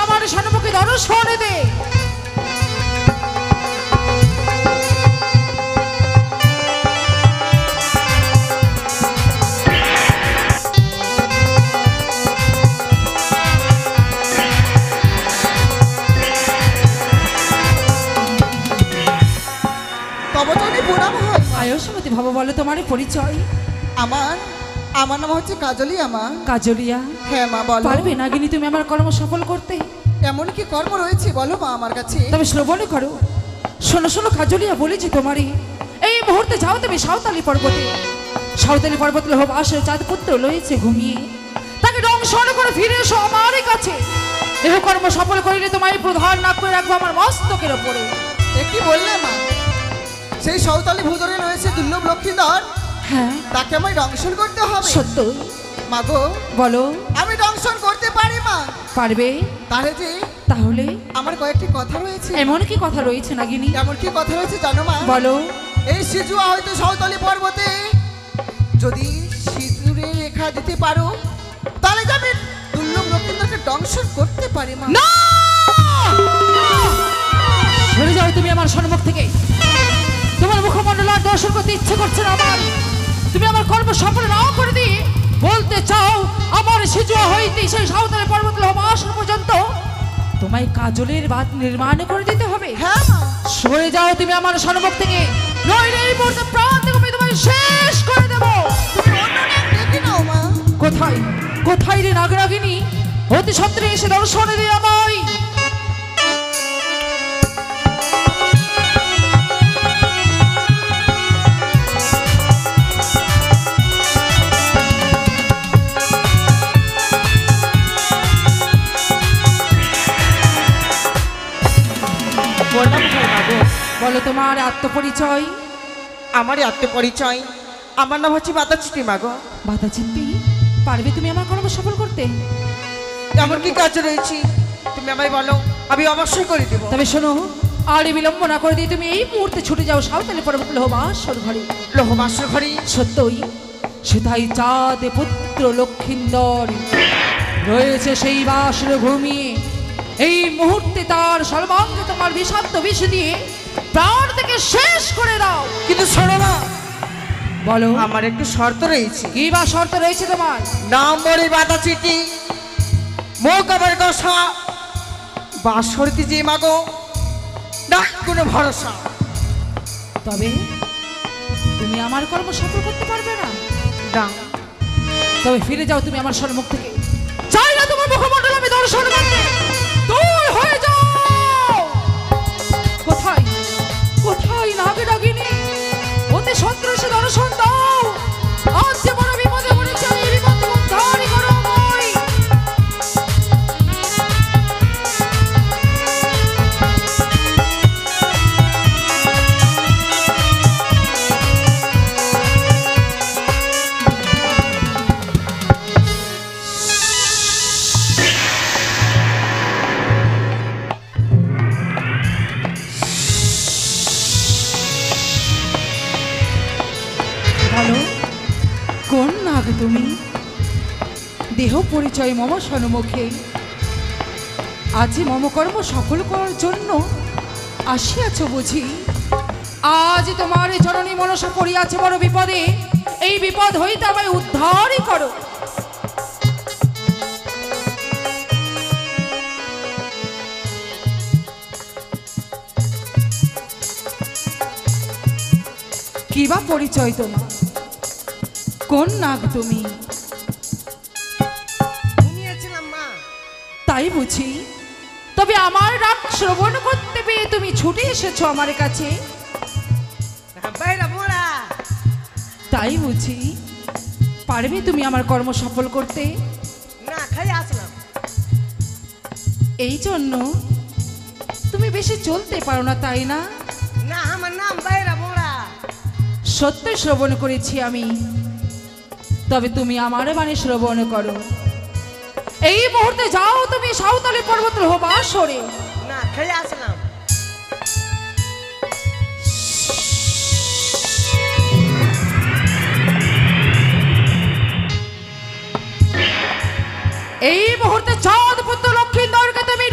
আমার সম্মুখে দর্শন দে। আয়ুষ্মতি ভাবো, বলো তোমার পরিচয়। আমার নাম হচ্ছে কাজলিয়া মা। কাজলিয়া? হ্যাঁ মা বলো। পারবে নাগিনী তুমি আমার কর্ম সফল করতে? এমন কি কর্ম রয়েছে বলো মা আমার কাছে। তবে শ্রবণ করো। শোনো শোনো কাজলিয়া, বলেছি তোমারই এই মুহূর্তে যাও তুমি সাঁওতালি পর্বতে। সাঁওতালি পর্বত লোভ আসে চাঁদ পুত্র লয়েছে ঘুমিয়ে, তাকে দংশন করে ফিরে এসো আমার কাছে। দেহ কর্ম সফল করিলে তোমায় প্রধান না করে রাখবো আমার মস্তকের ওপরে। এ কি বললে মা? সেই সাঁওতালি ভূধরে রয়েছে দুর্লভ লক্ষ্মীধর, হ্যাঁ তাকে আমায় দংশন করতে হবে? সত্য। মা গো বলো। আমি দংশন করতে পারি মা? পারবে? তাহলে আমার কয়েকটি কথা রয়েছে। এমন কি কথা রয়েছে নাগিনী? এমন কি কথা রয়েছে জানো মা? বলো। এই সিজুয়া হয়তো সাঁওতালি পর্বতে যদি সিঁদুরে রেখা দিতে পারো, তাহলে আমি দুর্লভ লক্ষ্মীধরকে দংশন করতে পারি মা। না, সরে যাও তুমি আমার সম্মুখ থেকে। তোমার মুখমণ্ডল আর দর্শন করতে ইচ্ছে করছে না আমার। তুমি আমার কর্ম সফল না করে দিয়ে বলতে চাও আমার সিজুয়া হইতে সেই সাঁওতালি পর্বত লোভ আসন পর্যন্ত তোমায় কাজলের বাঁধ নির্মাণ করে দিতে হবে? হ্যাঁ মা। সরে যাও তুমি আমার সম্মুখ থেকে, নইলে এই মুহূর্তে প্রাণ থেকে আমি তোমায় শেষ করে দেব। তুমি অন্য নাম দেখে নাও মা। কোথায় কোথায় রে নাগরাগিনী? অতি সত্ত্বে এসে দর্শন দিয়ে আমায়। বলো তোমার আত্মপরিচয়। আমার আত্মপরিচয়, আমার নাম হচ্ছে বাতাচিটি মা গো। বাতাচিত্তি? পারবে তুমি আমার কর্ম সফল করতে? এমন কি কাজ রয়েছে তুমি আমায় বলো, আমি অবশ্যই করে দেব। তবে শোনো, আর বিলম্ব না করে দিয়ে তুমি এই মুহূর্তে ছুটে যাও সাঁওতালি পর্বত লোহবাসর ঘরে। লোহবাসর ঘরে? সত্যই, সেটাই চাঁদ পুত্র লক্ষিন্দর রয়েছে সেই বাসর ঘুমিয়ে। এই মুহূর্তে তার সর্বাঙ্গে তোমার বিষাক্ত বিষ দিয়ে প্রাণ থেকে শেষ করে দাও। কিন্তু শোনো মা, বলো। আমার একটু শর্ত রয়েছে। কি বা শর্ত রয়েছে তোমার? নাম বলি বাতাচিটি, মুখ আবার দশা, বাসরতি যে মাগো না কোনো ভরসা। তবে তুমি আমার কর্ম সফল করতে পারবে না। না। তবে ফিরে যাও তুমি আমার সম্মুখ থেকে। চাই না তোমার মুখমণ্ডল আমি দর্শন করতে। দূর হয়ে যাও। কোথায় কোথায় নাগরাগিনী? অতি সন্ত্রাসী দর্শন দাও। আজ যে বড় বিপদে পড়েছি আমি, এই বিপদ উদ্ধারই করো আমায়। কোন নাগ তুমি? দেহ পরিচয় মম সন্মুখে। আজি মম কর্ম সফল করার জন্য আসিয়াছ বুঝি? আজ তোমার জননী মনসা পড়িয়াছে বড় বিপদে। এই বিপদ হইতে আমায় উদ্ধারই করো। কি বা পরিচয় তোমার? কোন নাগ তুমি? তাই বুঝি? তবে আমার ডাক শ্রবণ করতে পেয়ে তুমি ছুটে এসেছো আমার কাছে? তাই বুঝি? পারবে তুমি আমার কর্ম সফল করতে? না, খাই আসলাম। এই জন্য তুমি বেশি চলতে পারো না, তাই না? না, আমার নাম বাইরা মোড়া। সত্য শ্রবণ করেছি আমি। তবে তুমি আমার বাণী শ্রবণ করো। এই মুহূর্তে যাও তুমি সাঁওতালি পর্বত লোহবাসরে। না, খাই আসলাম। এই মুহূর্তে চাঁদ পুত্র লক্ষ্মীন্দরকে তুমি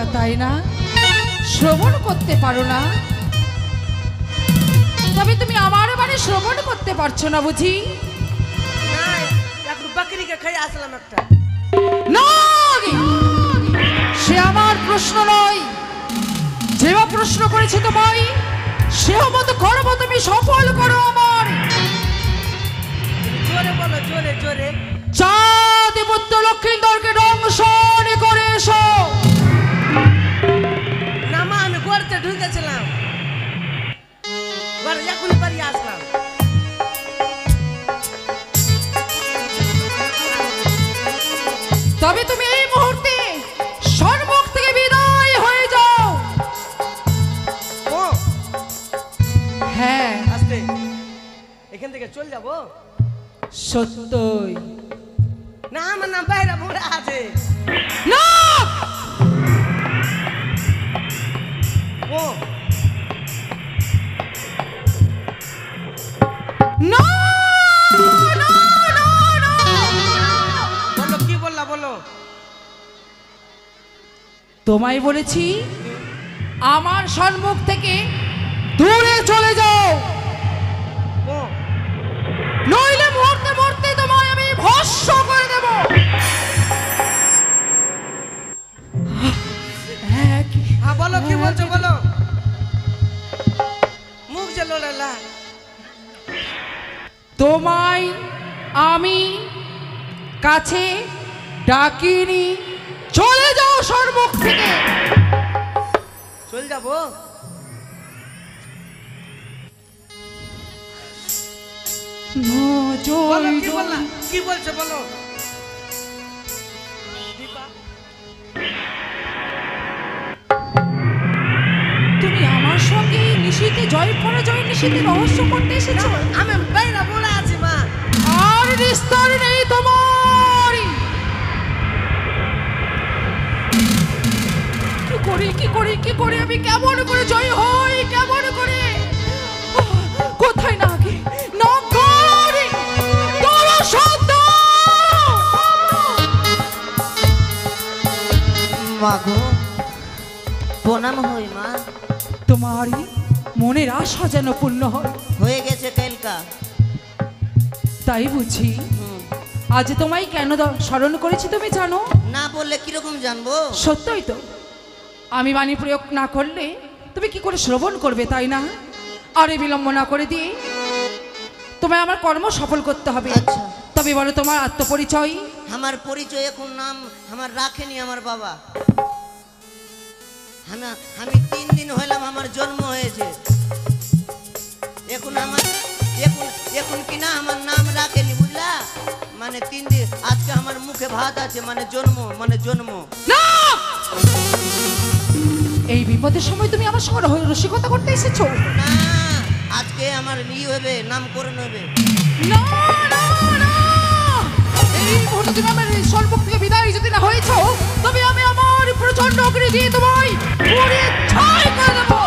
না তাই না? শ্রবণ করতে পারো না? তবে তুমি আমার বাড়ি শ্রবণ করতে পারছো না বুঝি? না একটু বাকরিকে খাই আসলাম একটা। না, সে আমার প্রশ্ন নয়। যেবা প্রশ্ন করেছে তোমায় সেও মতো করবো, তুমি সফল করো আমার। জোরে বলো, জোরে জোরে। চাঁদ পুত্র লক্ষ্মীন্দরকে দংশন করে এসো। না মা, আমি গড়তে ঢুকেছিলাম, ঘরে এখনই বাড়ি আসলাম। তবে তুমি এই মুহূর্তে সম্মুখ থেকে বিদায় হয়ে যাও। ও হ্যাঁ, আস্তে, এখান থেকে চল যাবো। সত্যই। না আমার নাম বাইরে মোড়ে আছে। না, ও না, না, না, না। বলো, কি বললা বলো। তোমায় বলেছি আমার সম্মুখ থেকে দূরে চলে যাও, ও নইলে মরতে মরতে তোমায় আমি ভস্ম করে দেব। হ্যাঁ বলো, কি বলছো বলো। মুখ যে লড়ালা। তোমায় আমি কাছে ডাকিনি, চলে যাও সম্মুখ থেকে। চল যাবো। বলো, কি বললা, কি বলছো বলো। দীপা, তুমি আমার সঙ্গে নিশীথে জয় পরাজয় নিশীথে রহস্য করতে এসেছো। আমি বাইরে মোড়ে আছি মা। আর বিস্তার নেই তোমার। কি করে আমি কেমন করে জয় হই, কেমন করে? কোথায় নাকি নগরী তোর শব্দ। মাগো প্রণাম হই মা। তোমারই মনের আশা যেন পূর্ণ হয়। হয়ে গেছে কালকা। তাই বুঝি আজ তোমায় কেন স্মরণ করেছি তুমি জানো? না বললে কিরকম জানবো? সত্যই তো, আমি বাণী প্রয়োগ না করলে তুমি কি করে শ্রবণ করবে তাই না? আরে বিলম্ব না করে দিয়ে তোমায় আমার কর্ম সফল করতে হবে। আচ্ছা। তবে বলো তোমার আত্মপরিচয়। আমার পরিচয় এখন নাম আমার রাখেনি আমার বাবা। আমি 3 দিন হইলাম আমার জন্ম হয়েছে। এখন এখন কিনা আমার নাম রাখেনি বুঝলা। মানে 3 দিন আজকে আমার মুখে ভাত আছে, মানে জন্ম। না, এই বিপদের সময় তুমি আমার সঙ্গে রসিকতা করতে এসেছো। না, আজকে আমার হবে, নামকরণ হবে। না, না, না, এই মুহূর্তে তুমি আমার সম্মুখ থেকে বিদায় যদি না হয়েছো তবে আমি আমার প্রচন্ড অগ্নি দিয়ে তোমায় পুড়িয়ে ছাই করে দেবো।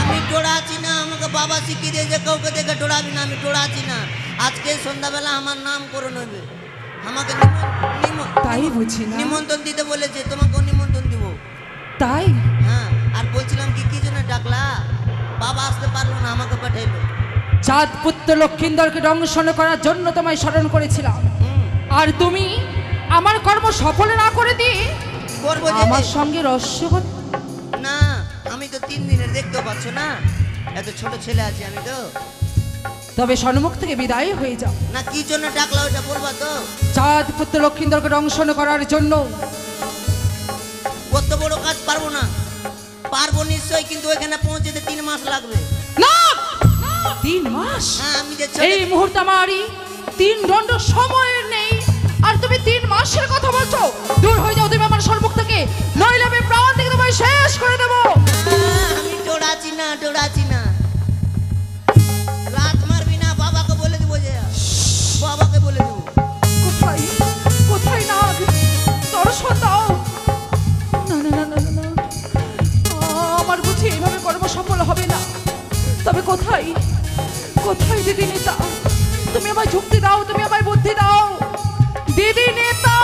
আমি ডোড়াচ্ছি না, আমাকে বাবা শিখিয়ে দিয়েছে কাউকে দেখে ডোড়াবি না। আমি ডোড়াচ্ছি না। আজকে সন্ধ্যাবেলা আমার নামকরণ হবে। আমাকে তাই বুঝি না। নিমন্ত্রণ দিতে বলেছে, তোমাকেও নিমন্ত্রণ দিব। তাই? হ্যাঁ, আর বলছিলাম কি জন্য ডাকলা? বাবা আসতে পারলো না, আমাকে পাঠাইলো। চাঁদ পুত্র লক্ষ্মীন্দরকে দংশন করার জন্য তোমায় স্মরণ করেছিলাম। আর তুমি আমার কর্ম সফল না করে দিয়ে করবো আমার সঙ্গে রহস্য। না, আমি তো 3 দিনের দেখতেও পাচ্ছ না, এত ছোট ছেলে আছে আমি তো। তবে সম্মুখ থেকে বিদায় হয়ে যাও। না, কি জন্য ডাকলা ওটা বলবা তো? চাঁদ পুত্র লক্ষ্মীন্দরকে দংশন করার জন্য। কত বড় কাজ পারবো না? পারবো নিশ্চয়ই, কিন্তু ওইখানে পৌঁছতে 3 মাস লাগবে। না, 3 মাস? হ্যাঁ, আমি যে এই মুহূর্তে আমারই 3 দণ্ড সময় নেই, আর তুমি 3 মাসের কথা বলছো? দূর হয়ে যাও তুমি আমার সম্মুখ থেকে, নইলে আমি প্রাণ থেকে তোমায় শেষ করে দেবো। আমি ডোড়াচ্ছি না। রাত মারবি না, বাবাকে বলে দিব যে, বাবাকে বলে দেবো। কোথায় না দর্শন দাও। না না না না না, আমার বুঝি এইভাবে কর্ম সফল হবে না। তবে কোথায় দিদি নেতা? তুমি আমায় যুক্তি দাও, তুমি আমায় বুদ্ধি দাও দিদি নেতা।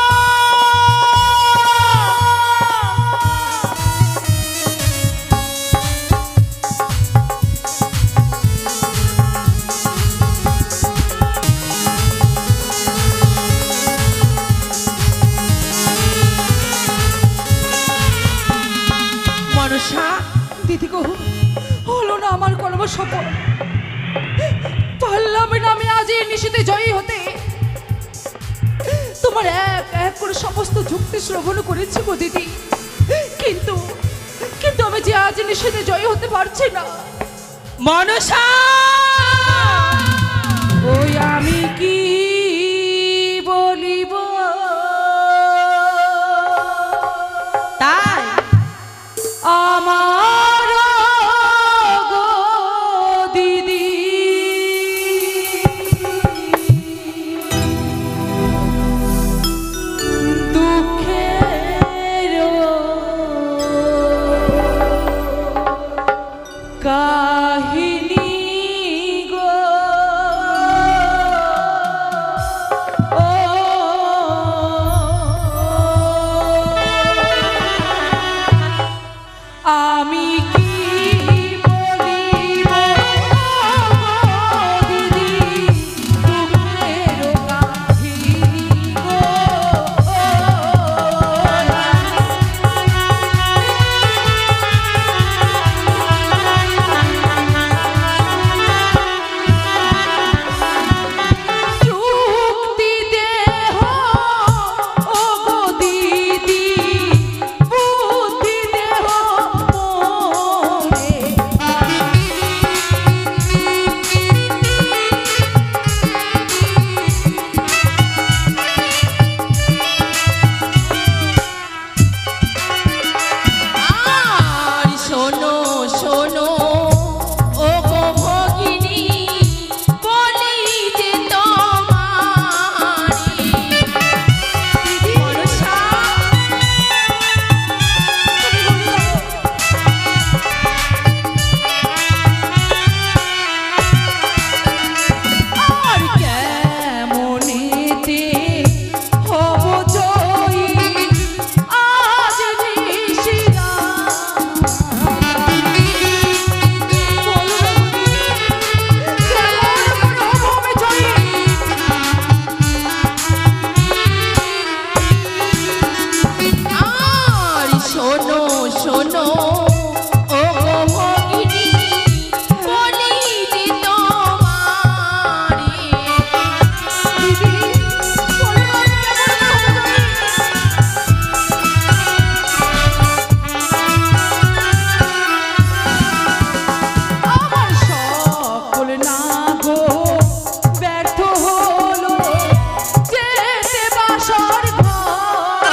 সফল। পারলাম না আমি আজ এই নিশীথে জয়ী হতে। তোমার এক এক করে সমস্ত যুক্তি শ্রবণ করেছি গো দিদি, কিন্তু কিন্তু আমি যে আজ নিশীথে জয়ী হতে পারছি না। মনসা, ওই আমি কি বলিব, তাই আমার গো দিদি দুঃখের কাহিনী গো। ও আমি কি বলিব দিদি দুঃখের কাহিনী গো। যুক্তি দেহ ও গো দিদি, বুদ্ধি দেহ মোরে। আর শোনো শোনো ও গো ভগিনী, বলি যে তোমারি মনসা, আর কেমনেতে হব জয়ী আজ নিশিরা। আর শোনো শোনো ও গো ভগিনী, বলি যে তোমারি দিদি আমার সকল না গো ব্যর্থ হলো যেতে বাসর ঘর।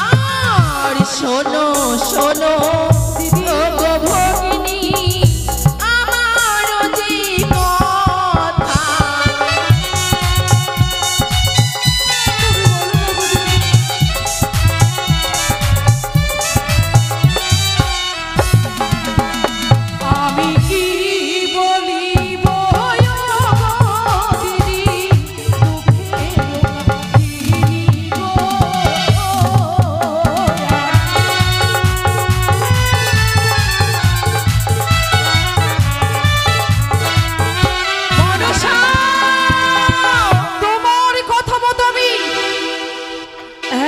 আর শোনো শোনো ও গো ভগিনী, আমার যে কথা আমি কি বলিব ও দিদি দুঃখের কাহিনী গো। মনসা, তোমার কথা মতো আমি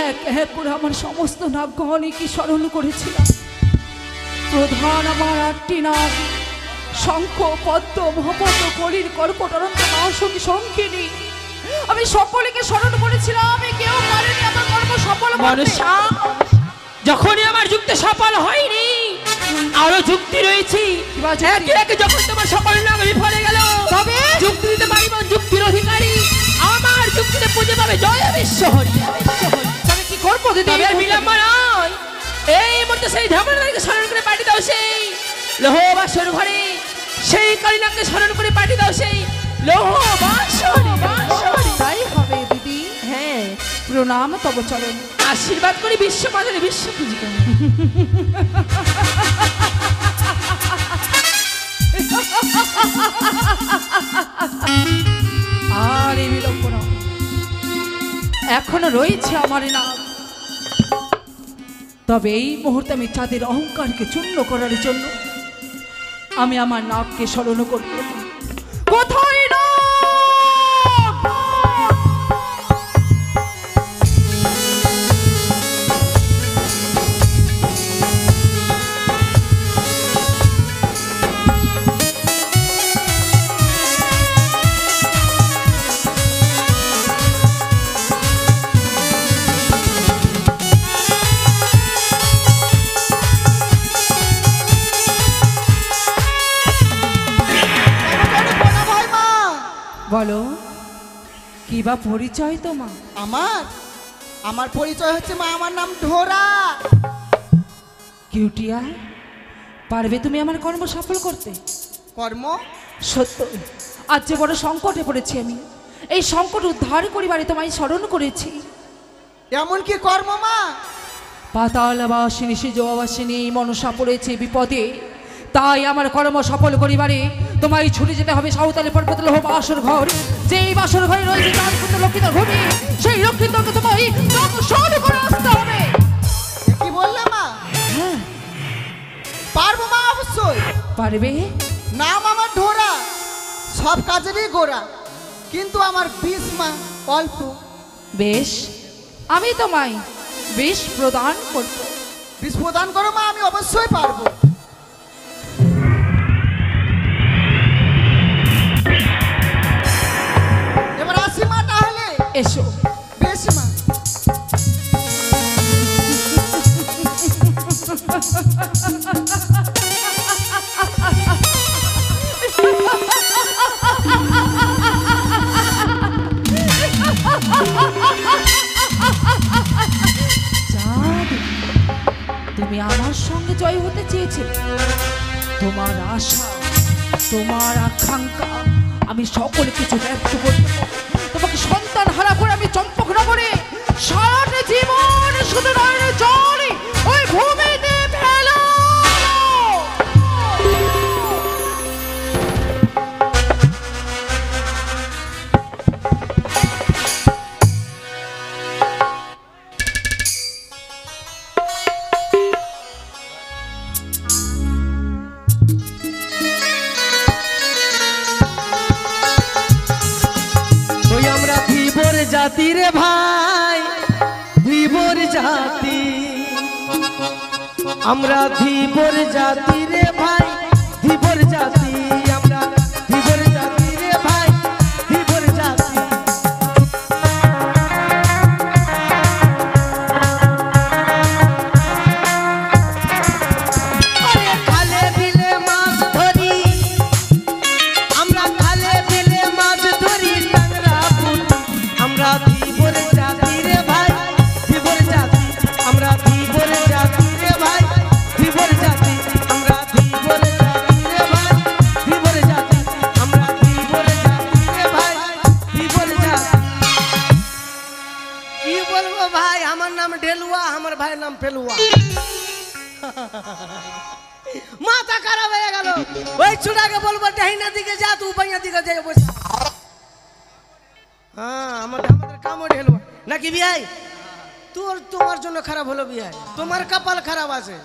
এক এক করে আমার সমস্ত নাগগণিকে স্মরণ করেছিলাম। প্রধান আমার 8টি নাগ, শঙ্খ পদ্ম মহাপদ্ম কলির কর্কট অনন্ত মহাসখী শঙ্খিনী, আমি সকলকে স্মরণ করেছিলাম। আমি কেউ পারেনি আমার কর্ম সফল করতে। মনসা, যখনই আমার যুক্তি সফল হয়নি, আরো যুক্তি রয়েছে। কিবা যুক্তি? একে একে যখন তোমার সকল নাম বিফলে গেল, তবে যুক্তি দিতে পারিব যুক্তির অধিকারী আমার যুক্তিতে পুজো পাবে জয় বিশ্বহরি। আমি কি করবো দিদি? তবে আর বিলম্ব নয়, এই মুহূর্তে সেই ধামরাকে স্মরণ করে পাঠিয়ে দাও সেই লোহ বাসর ঘরে, সেই কালিনাকে স্মরণ করে পাঠিয়ে দাও সেই লোহ বাসর বাসর। তাই হবে দিদি। হ্যাঁ, প্রণাম তব চরণ। আশীর্বাদ করি বিশ্ব মাঝারে বিশ্ব পূজিকা। আর এই বিলম্ব নয়, এখনো রয়েছে আমার নাম। তবে এই মুহূর্তে আমি চাঁদের অহংকারকে চূর্ণ করার জন্য আমি আমার নাককে স্মরণ করব। কোথায় নাক? বলো কি বা পরিচয় তোমার? আমার পরিচয় হচ্ছে মা, আমার নাম ঢোরা। কিউটিয়া, পারবে তুমি আমার কর্ম সফল করতে? কর্ম? সত্য, আজ যে বড় সংকটে পড়েছি আমি, এই সংকট উদ্ধার করিবারে তোমায় স্মরণ করেছি। এমন কি কর্ম মা? পাতালবাসিনী সিজবাসিনী মনসা পড়েছে বিপদে, তাই আমার কর্ম সফল করিবারে তোমায় ছুটে যেতে হবে সাঁওতালি পর্বত লোহ বাসর ঘর। যেই বাসর ঘরে রয়েছে চাঁদপুত্র লক্ষিত ভূমি, সেই লক্ষিতকে তোমায় দংশন করে আসতে হবে। এ কি বললে মা? হ্যাঁ, পারবো মা, অবশ্যই পারবে। নাম আমার ঢোরা, সব কাজেরই গোড়া, কিন্তু আমার বিষ মা অল্প। বেশ, আমি তোমায় বিষ প্রদান করব। বিষ প্রদান করো মা, আমি অবশ্যই পারবো। এবার আসি মা তাহলে। এসো। বেশ মা। চাঁদ, তুমি আমার সঙ্গে জয় হতে চেয়েছিলে। তোমার আশা, তোমার আকাঙ্ক্ষা আমি সকল কিছু ব্যর্থ করতে, তোমাকে সন্তান হারা করে আমি চম্পকনগরে সারাটা জীবন শুধু নয়নের জল ওই ভূমিতে ফেলো। জাতি রে ভাই, ধীবর জাতি, আমরা ধীবর জাতি রে ভাই, ধীবর জাতি, আমরা ধীবর জাতি রে ভাই, ধীবর জাতি। খালে বিলে মাছ ধরি, আমরা খালে বিলে মাছ ধরি, টাংরা পুঁটি, আমরা ধীবর জাতি রে ভাই, ধীবর জাতি, আমরা ধীবর জাতি রে ভাই, ধীবর জাতি, আমরা ধীবর জাতি রে ভাই, ধীবর জাতি, আমরা ধীবর জাতি রে ভাই, ধীবর জাতি। কি বলবো ভাই, আমার নাম ঢেলুয়া, আমার ভাইয়ের নাম ফেলুয়া। মাথা খারাপ হয়ে গেল। ওই চূড়াকে বলবো ডাইনা দিকে যা, তুই বাইনা দিকে যাই বসে। হ্যাঁ, আমাদের কামড় ঢেলুয়া নাকি বিয়াই? তোমার জন্য খারাপ হলো বিয়াই, তোমার কপাল খারাপ আছে।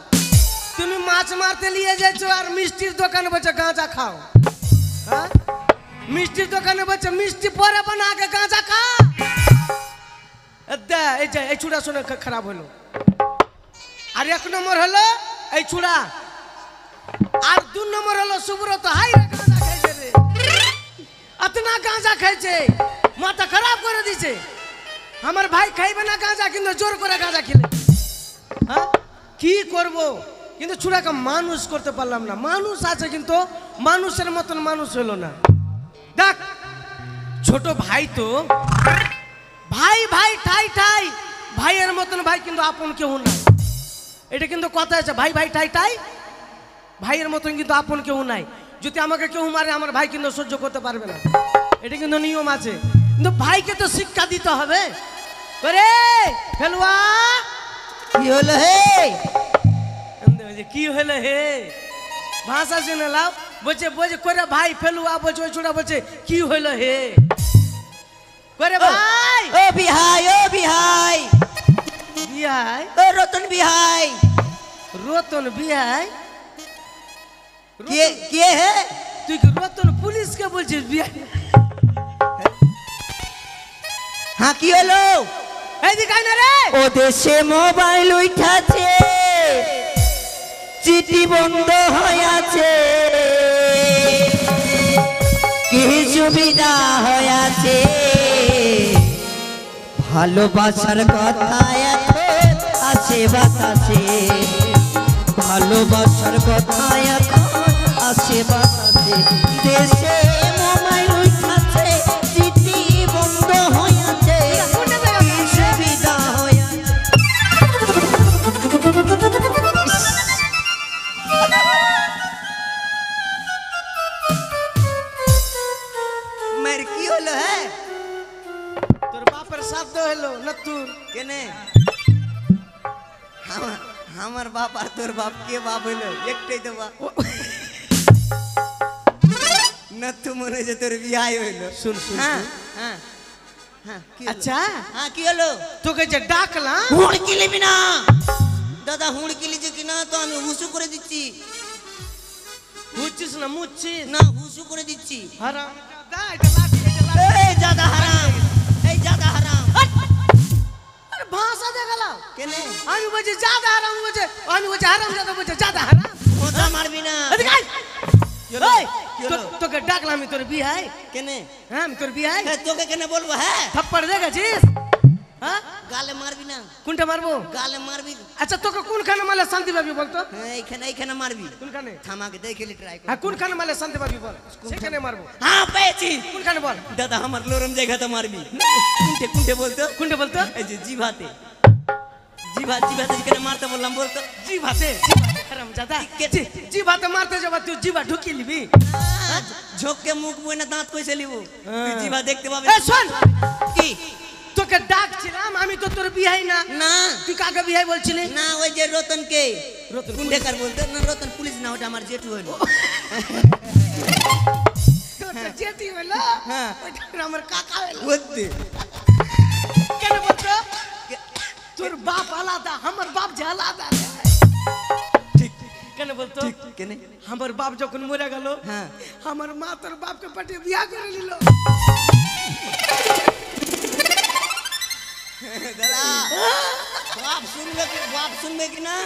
তুমি মাছ মারতে নিয়ে যাচ্ছ আর মিষ্টির দোকানে বসে গাঁজা খাও। হ্যাঁ, মিষ্টির দোকানে বসে মিষ্টি পরে বানা, আগে গাঁজা খা। এই চূড়া শুনে খারাপ হলো। আর এক নম্বর হলো এই চূড়া, আর 2 নম্বর হলো সুব্রত। হাই রে, গাঁজা খাইছে রে, এতনা গাঁজা খাইছে, মাথা খারাপ করে দিছে। আমার ভাই খাইবে না গাঁজা, কিন্তু জোর করে গাঁজা খেলে। হ্যাঁ, কি করব, কিন্তু চূড়াকে মানুষ করতে পারলাম না। মানুষ আছে কিন্তু মানুষের মতন মানুষ হলো না। দেখ, ছোট ভাই তো ভাই ভাই ঠাই ঠাই, ভাইয়ের মতন ভাই কিন্তু আপন কেউ নাই। এটা কিন্তু কথা আছে, ভাই ভাই ঠাই ঠাই, ভাইয়ের মতন কিন্তু আপন কেউ নাই। যদি আমাকে কেউ মারে, আমার ভাই কিন্তু সহ্য করতে পারবে না। এটা কিন্তু নিয়ম আছে, কিন্তু ভাইকে তো শিক্ষা দিতে হবে। ওরে ফেলুয়া, কি হলো হে? কি হলো হে, ভাষা শুনে লাও। বলছে বলছে করে ভাই ফেলুয়া, বলছে ওই ছোড়া বলছে কি হলো হে করে ভাই। ও বিহাই, ও বিহাই, বিহাই, ও রতন বিহাই। রতন বিহাই? কে হে? তুই কি রতন পুলিশকে বলছিস বিহাই? হ্যাঁ, কি হলো? এইদিকে আয় না রে। ও দেশে মোবাইল উঠাছে, চিঠি বন্ধ হয়ে আছে, কি সুবিধা হয়ে আছে, ভালোবাসার কথা এখন আছে বাতাসে, ভালোবাসার কথা এখন আছে বাতাসে। দেশে মোবাইল উঠাছে, শব্দ হলো নতুন কেনে আমার বাপ আর তোর বাপ কে বাপ হইলো একটাই তো বাপ নতু মনে হচ্ছে তোর বিয়াই হইলো শুন শুন হ্যাঁ হ্যাঁ হ্যাঁ কি হলো? আচ্ছা হ্যাঁ কি হলো তোকে যে ডাকলাম হুড়কি লিবি না দাদা হুড়কি লিছে কিনা তো আমি হুসু করে দিচ্ছি বুঝছিস না মুচ্ছিস না হুসু করে দিচ্ছি হারাম দাদা এটা লাঠি এটা লাঠি এই জাদা হারাম এই জাদা হারাম আরে ভাষা দেখালাম কেনে আমি বলছি জাদা হারাম বলছে আমি বলছি হারাম জাদা বলছে জাদা হারাম কথা মারবি না এদিকে আয়। কি হলো? এই, কি হলো? তোকে ডাকলাম আমি তোর বিহাই কেনে হ্যাঁ আমি তোর বিহাই হ্যাঁ, তোকে কেনে বলবো হ্যাঁ থাপ্পড় দেখেছিস হ্যাঁ গালে মারবি না কোনটা মারবো গালে মারবি আচ্ছা তোকে কোনখানে মারলে শান্তি পাবি বলতো হ্যাঁ এইখানে মারবি কোনখানে থামাকে দেখেলি ট্রাই কর হ্যাঁ কোনখানে মারলে শান্তি পাবি বল সেখানে মারবো হ্যাঁ পেয়েছি কোনখানে বল দাদা আমার নরম জায়গাতে মারবি কুন্টে কুন্টে বলতো কোনটা বলতো এই যে জিভাতে জিভাতে যেখানে মারতে বললাম বলতো জিভাতে হারাম জাদা জিভাতে মারতে যাবা তুই জিভা ঢুকিয়ে নিবি ঝোঁককে মুখ বইনা দাঁত কইছে লিব তুই হ্যাঁ। জিভা দেখতে পাবি এই শোন কি তোকে ডাকছিলাম আমি তো তোর বিহাই না না তুই কাকে বিহাই বলছিলি না ওই যে রতনকে রতন কুন্ডেকার বলতো না রতন পুলিশ না ওটা আমার জেঠু হলো তোর তো জেঠি হলো হ্যাঁ। ওইটা আমার কাকা হলো বুঝতে কেন বলছো তোর বাপ আলাদা আমার বাপ যে আলাদা ঠিক কেন বলতো ঠিক কেনে আমার বাপ যখন মরে গেল হ্যাঁ। আমার মা তোর বাপকে পাঠিয়ে বিয়া করে নিল দাদা বাপ শুনবে কি না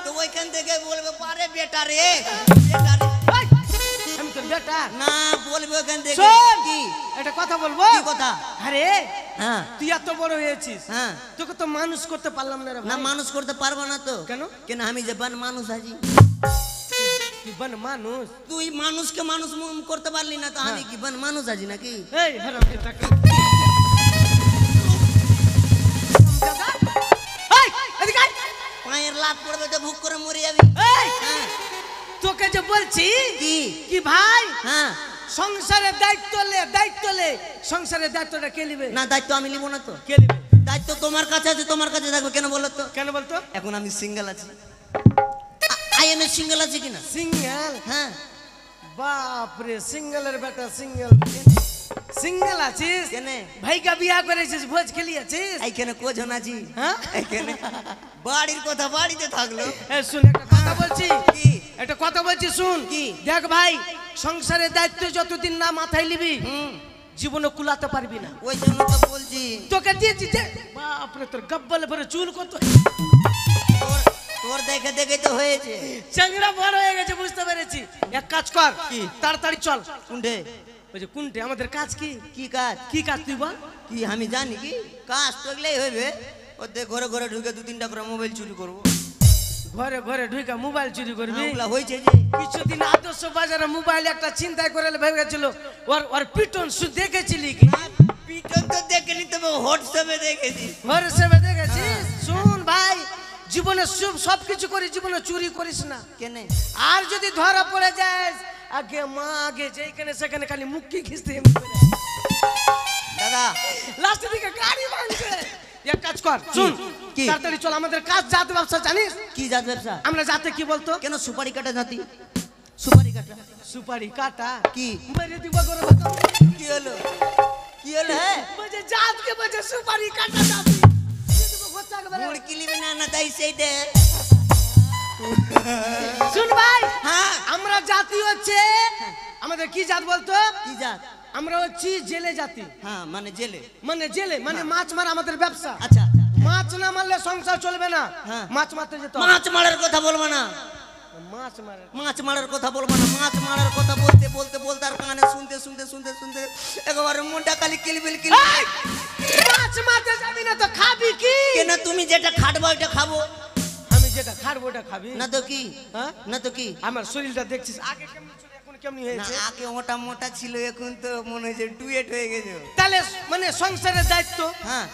তো ওইখান থেকে বলবে পারে বেটা রে বেটা রে এই, আমি তোর বেটা না বলবে ওখান থেকে শোন কি এটা কথা বলবো কি কথা আরে হ্যাঁ তুই এত বড় হয়েছিস হ্যাঁ তোকে তো মানুষ করতে পারলাম না রে না ভাই মানুষ করতে পারবো না তো কেন? কেন আমি যে বান মানুষ আছি তুই বান মানুষ তুই মানুষকে মানুষ করতে পারলি না তো আমি কি বান মানুষ আছি নাকি এই হারাম জাদা দাদা এই এদিকে আয়। পায়ের লাত পড়বে তো ভুক করে মরে যাবি এই হ্যাঁ তোকে যে বলছি কি কি ভাই হ্যাঁ সংসারের দায়িত্ব লে সংসারের দায়িত্বটা কে নিবে না দায়িত্ব আমি নিব না তো কে নিবে দায়িত্ব তোমার কাছে আছে তোমার কাছে থাকবে কেন বলো তো কেন বলতো এখন আমি সিঙ্গেল আছি আই এম এ সিঙ্গেল আছি কিনা সিঙ্গেল হ্যাঁ বাপ রে সিঙ্গেলের বেটা সিঙ্গেল আছিস কেনে ভাইকা বিয়া করেছিস ভোজ খেলিয়েছিস এইখানে কোজন আছি হ্যাঁ এইখানে বাড়ির কথা বাড়িতে থাকলো এই শুন একটা কথা বলছি কি একটা কথা বলছি শুন কি? দেখ ভাই সংসারের দায়িত্ব যতদিন না মাথায় নিবি হুম জীবনে কুলাতে পারবি না ওই জন্য তো বলছি তোকে দিয়েছি যে বাপ রে তোর গব্বলে ভরে চুল কত তোর তোর দেখে দেখে তো হয়েছে চাংড়া বড় হয়ে গেছে বুঝতে পেরেছি এক কাজ কর কি? তাড়াতাড়ি চল কুন্ডে ওই যে কোনটে আমাদের কাজ কি কি কাজ কি কাজ তুই বল কি আমি জানি কি কাজ তো এগুলাই হইবে ওদের ঘরে ঘরে ঢুকে 2-3টা করে মোবাইল চুরি করবো ঘরে ঘরে ঢুকে মোবাইল চুরি করবি ওগুলা হয়েছে যে কিছুদিন আদর্শ বাজারে মোবাইল একটা চিন্তায় করে ভেবে গেছিল ওর পিটন শুধু দেখেছিলি কি পিটন তো দেখেনি তবে হোয়াটসঅ্যাপে দেখেছি ঘরে সেবে দেখেছিস শুন ভাই জীবনে সবকিছু করি জীবনে চুরি করিস না কেনে আর যদি ধরা পড়ে যাস আগে মা আগে যেখানে সেখানে খালি মুক্কি খিস্তে দাদা লাস্টের দিকে গাড়ি ভাঙছে এক কাজ কর শুন কি? তাড়াতাড়ি চল আমাদের কাজ জাত ব্যবসা জানিস কি জাত ব্যবসা আমরা জাতে কি বলতো কেন সুপারি কাটা জাতি সুপারি কাটা সুপারি কাটা কি মেরে দিব করে বাতা কি হলো কি হলো হ্যাঁ বজে জাতকে বজে সুপারি কাটা জাতি মুড়কি লিবে না না তাই সেইটা শুন ভাই হ্যাঁ আমরা জাতি হচ্ছে আমাদের কি জাত বলতো কি জাত আমরা হচ্ছি জেলে জাতি হ্যাঁ মানে জেলে মানে মাছ মারা আমাদের ব্যবসা আচ্ছা মাছ না মারলে সংসার চলবে না হ্যাঁ। মাছ মারতে যেতে হবে। মাছ মারার কথা বলবো না মাছ মারে মাছ মারার কথা বলবো না মাছ মারার কথা বলতে বলতে বলতে আর কানে শুনতে শুনতে শুনতে শুনতে একেবারে মনটা খালি কিলবিল কিল এই! মাছ মারতে যাবি না তো খাবি কি কেন তুমি যেটা খাটবা ওইটা খাবো আমি যেটা খাবো ওটা খাবি না তো কি হ্যাঁ? না তো কি আমার শরীরটা দেখছিস আগে কেমন ছিল এখন কেমন না হয়েছে আগে মোটা মোটা ছিল এখন তো মনে হচ্ছে ডুয়েট হয়ে গেছে তাহলে মানে সংসারের দায়িত্ব হ্যাঁ